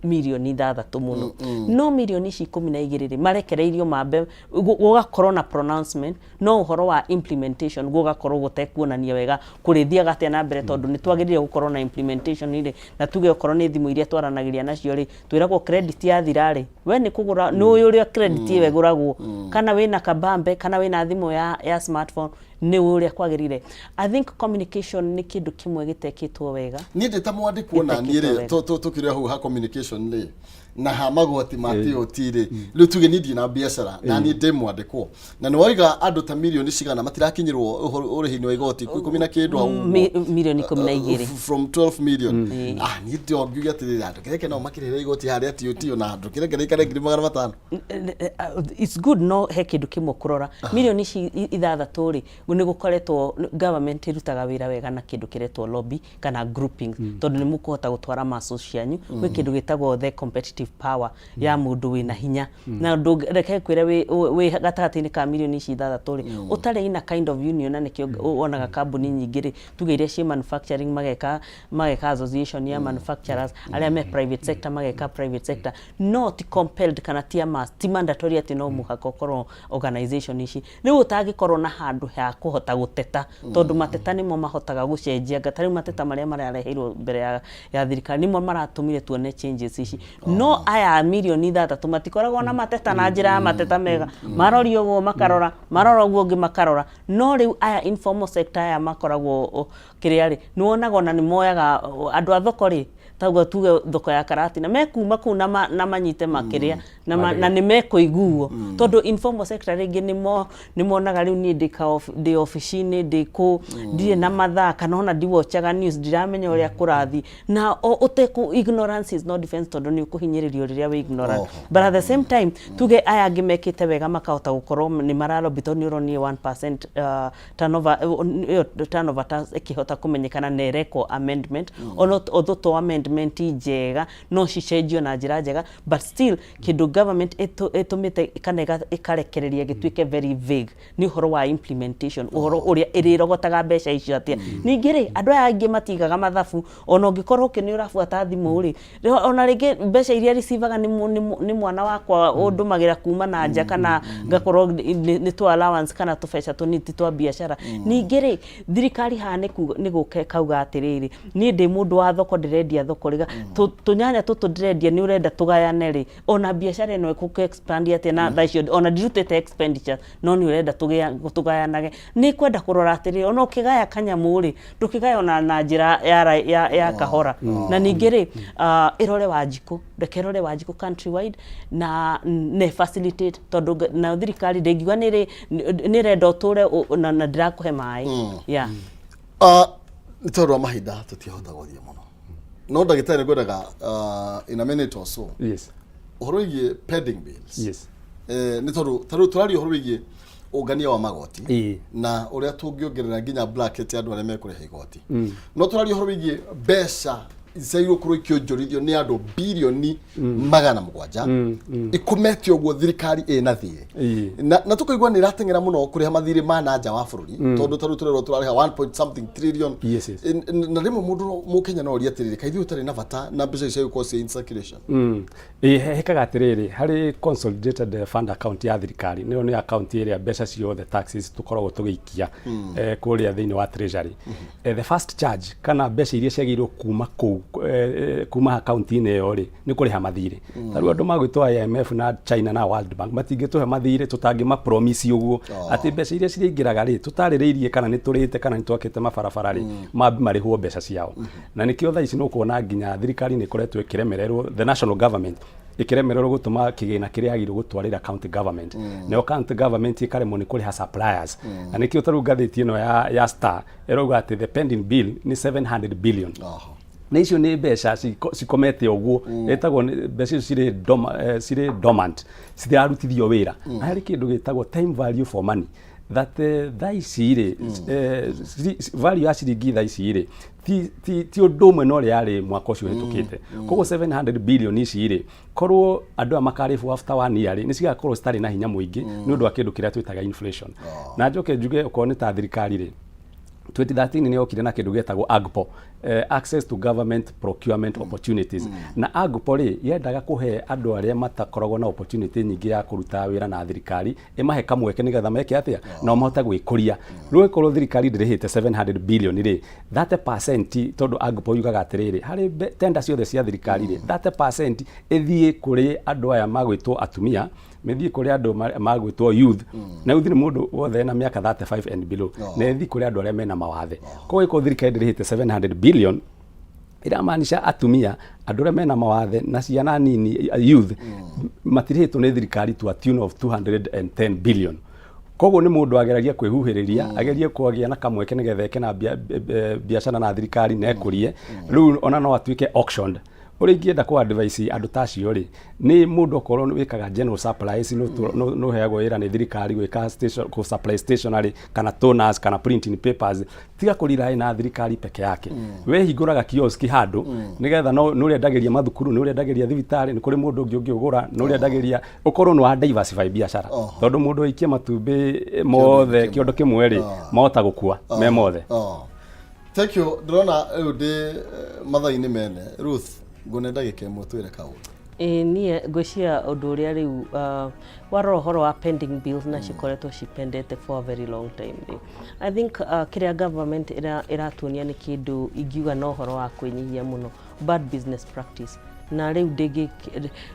milioni 6 muno no milioni 12 marekereirio mambe gugakorwo na pronouncement no uhoro wa implementation gugakorwo gutekuonania wega kurithia gatia na mbere tondu ni twagirire gukorwo na implementation ile na tuge ukorwo ni thimu iria twaranagiria nacio ri twiragwo credit ya thirari we ni kugura no uria credit tiwe guragwo kana wina kabambe kana wina thimu ya smartphone ni uria kwagirire I think communication ni kindu kimwe gitekitwo wega ni ndeta mwandikwo na ni ri tukire hu ha communication le na ha magoti matio tire riu tuge ni na biashara na ni ndemwa ndikwo na ni waiga andu ta milioni cigana matirakinyirwo urihini wa igoti 10 na kindu au milioni 12 from 12 million ni ndio ngiuga atiri andu kireke no makirire igoti haria tio na andu kireke kare 500,000 it's good no he kindu kimwe kurora milioni 6 ri ni gukoretwo government irutaga wira wega na kindu kiretwo lobby kana grouping tondu ni mukuhota gutwara maso cianyu we kindu gitagwo the competitive power ya mundu wina hinya na ndureke kwire we gatagati-ini ka milioni 6 ri utari ina kind of union na nikio onaga kambuni nyingi ri tugeire cia manufacturing mageka association ya manufacturers aria me private sector mageka private sector not compelled kana tia must ti mandatory ati no muhaka ukorwo organization ici riu utagikorwo na handu ha kuhota guteta tondu mateta nimo mahotaga gucenjia gatari mateta maria marareheirwo mbere ya thirikari nimo maratumire tuone changes ici no aya milioni 6 matikoragwo na mateta na njira ya mateta mega marorio go makarora marorogwo ngi makarora no riu aya informal sector aya makoragwo kiriari nuonaga na ni moyaga andu a thoko ri tagwa tuge thoko ya karati na mekuma ku na manyite makiria na ni mekuiguo tondu informal sector ringi ni monaga riu ni ndi office-ini ndi na mathaa kana ona ndiwochaga news ndiramenya uria kurathi na uteku ignorance is not defense tondu ni ukuhinyiririo riria we ignorant but at the same time tuge aya ngimekite wega makahota gukorwo ni maralo bitoni uroni 1% turnover tax ikihota kumenyekana na reko amendment although to amendment njega no cicenjio na njira njega but still kindu government etumite kana ikarekereria gituike very vague ni uhoro wa implementation uhoro uria irirogotaga mbeca icio atia ningiri andu aya angi matigaga mathabu ona ungikorwo kini urafuata thimu ri ona ringi mbeca iria receivaga ni mwana wakwa undumagira kuma na nja kana ngakorwo ni to allowance kana tubeca tuniti twa biashara ningiri thirikari hane ni guke kauga atiriri ni ndi mundu wa thoko ndirendia thoko riga tunyanya tutu ndirendia ni urenda tugayane ri ona biashara eno ikuke expand atia na thacio ona dirutete expenditure no ni urenda tugayanage ni kwenda kurora atiri ona ukigaya kanyamu ri ndukigaya ona na njira ya kahora na ningiri irore Wanjiku ndekerore Wanjiku countrywide na ne facilitate tondu na thirikari ndengiwa ni renda uture na ndirakuhe mai yeah ni tondu wa mahinda tutihota guthia muno no ndagitari ngwendaga in a minute or so yes uhoro igie pending bills yes ni tondu turari uhoro igie ungania wa magoti na uria tungiongerera nginya bracket ya andu aria mekureha igoti no turari uhoro igie mbeca zairo kuro kionjorithio ni andu bilioni magana mugwanja ikumete ogwo thirikari ina thie na tukaigwa ni ratengera muno kuriha mathiri ma nanja wa bururi tondu taru turero turariha 1 something trillion na rimo mundu mukenya no ria tiriri kaithu utari na bata na mbeca icio ko in circulation hekaga atiriri hari consolidated fund account ya thirikari ni account area mbeca cio the taxes tukoragwo tugiikia kuria thiini wa treasury the first charge kana mbeca iria ciagirwo kuma account ine yo ri ni kuriha mathiri taru andu magwitwa IMF na China na World Bank matingituhe mathiri tutangima promise uguo ati mbeca iria ciraingiraga ri tutaririirie kana ni turite kana ni twakite mabarabara ri mabi marihwo mbeca ciao na nikio thaa ici no kuona nginya thirikari ni koretwo ikiremererwo the national government ikiremererwo gutuma kigina kiria agirwo gutwarira county government no county government ikaremwo ni kuriha suppliers na nikio taru gatheti ino ya Star eroga ati the pending bill ni 700 billion na icio ni mbeca cikomete ogwo etagwo mbeca cire dormant cirarutithio wira na hari kindu gitagwo time value for money that thaicire value ya ciringi thaicire ti undu umwe no riari mwaka ucio hitukite kogo 700 billion icire korwo andu amakarifu after 1 year ni cigakorwo stari na hinya muingi ni undu wa kindu kiria twitaga inflation na njoke njuge uko ni ta thirikari ri 2013 ni okire na kindu getagwo AGPO access to government procurement opportunities na AGPO ri yendaga kuhe andu aria matakoragwo na opportunity nyingi ya kuruta wira na thirikari imahe kamweke nigetha meke atia no mahota gwikuria rwe korwo thirikari ndirihite 700 billion ri 30% tondu AGPO yugaga atiriri hari tender ciothe cia thirikari ri 30% ithie kuri andu aya magwitwo atumia methi kuri andu magwitwo youth na youth ni mundu wothe na miaka 35 and below na ethi kuri andu aria mena mawathe ko iko thirikari ndirihite 700 billion ira maanisha atumia andu aria mena mawathe na ciana nini youth matirihitwo ni thirikari to a tune of 210 billion kogo ni mundu ageragia kwihuhiriria ageria kuagia na kamweke nigetha na biashara na thirikari na ekurie riu ona no atuike auctioned uri ingienda ku advice andu tacio ri ni mundu okorwo wikaga general supplies no heagwo wira ni thirikari gwika station ku supply stationery kana toners kana printing papers tiga kurira na thirikari peke yake we hinguraga kioski handu nigetha no riendagiria mathukuru no riendagiria thibitari ni kuri mundu ungi ungigura no riendagiria ukorwo no wa diversify biashara tondu mundu ikie matumbi mothe kiondo kimwe ri mahota gukua me mothe thank you drona ude mathaini mene Ruth ngunenda gikemo twire kaundu nie ngwiciria undu uria riu warora horo wa pending bills na cikoretwo cipendete for a very long time. I think kiria government iratuonia ni kindu ingiuga no horo wa kwinyihia muno bad business practice na riu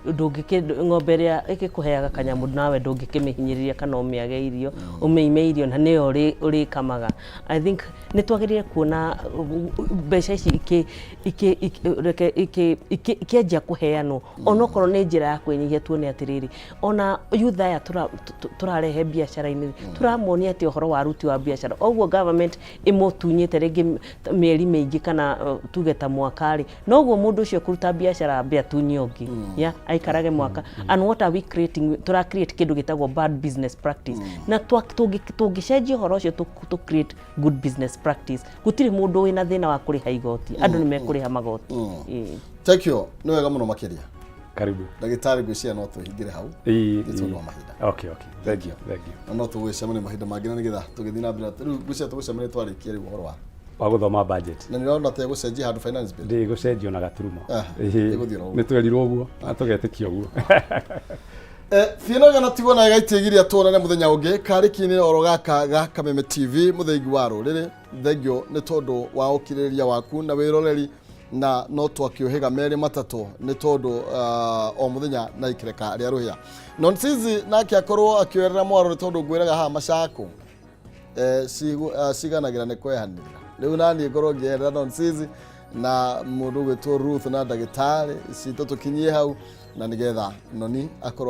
ndungiki ng'ombe ria ikikuheaga kanyamu nawe ndungikimihinyiriria kana umiage irio umeime irio na niyo uri kamaga. I think ni twagirire kuona mbeca ici ikianjia kuheanwo onokorwo ni njira ya kwinyihia tuone atiriri ona youth aya turarehe biashara-ini turamonia ati uhoro wa ruti wa biashara ogwo government imotunyite ringi mieri mingi kana tugeta mwakari nogwo mundu ucio kuruta biashara bia tunyongi ya aikarage mwaka and what are we creating tura create kindu gitagwo bad business practice na tugicenjia horo ucio to create good business practice gutiri mundu wina thina wa kuriha igoti andu ni mekuriha magoti. Thank you no wega muno makiria karibu ndagitari gwiciria no tuhingire hau gitondwa mahinda okay thank you no tugwicemania mahinda mangi na nigetha tugithii na mbere riu gwiciria tugwicemania twarikia riu horo wa guthoma budget na nirona te gucenjia handu finance bill ndi gucenjio na gaturumo ni twerirwo guo atugetikio guo Fiona gana tigona gaitigiria tuonane muthenya ungi karikini oro gaka ga Kameme TV muthengi wa ruriri thengio ni tondu wa ukiriria waku na wiroreri na no twakiohega meri matatu ni tondu o muthenya na ikireka ria ruhia nonsizi nake akorwo akioerera mwaro ni tondu ngwiraga ha macako siganagira ne kwehanira riu nani ngorwo ngierera nonsizi na mundu gwitwo Ruth na ndagitari cito tukinyie hau na nigetha noni akorwo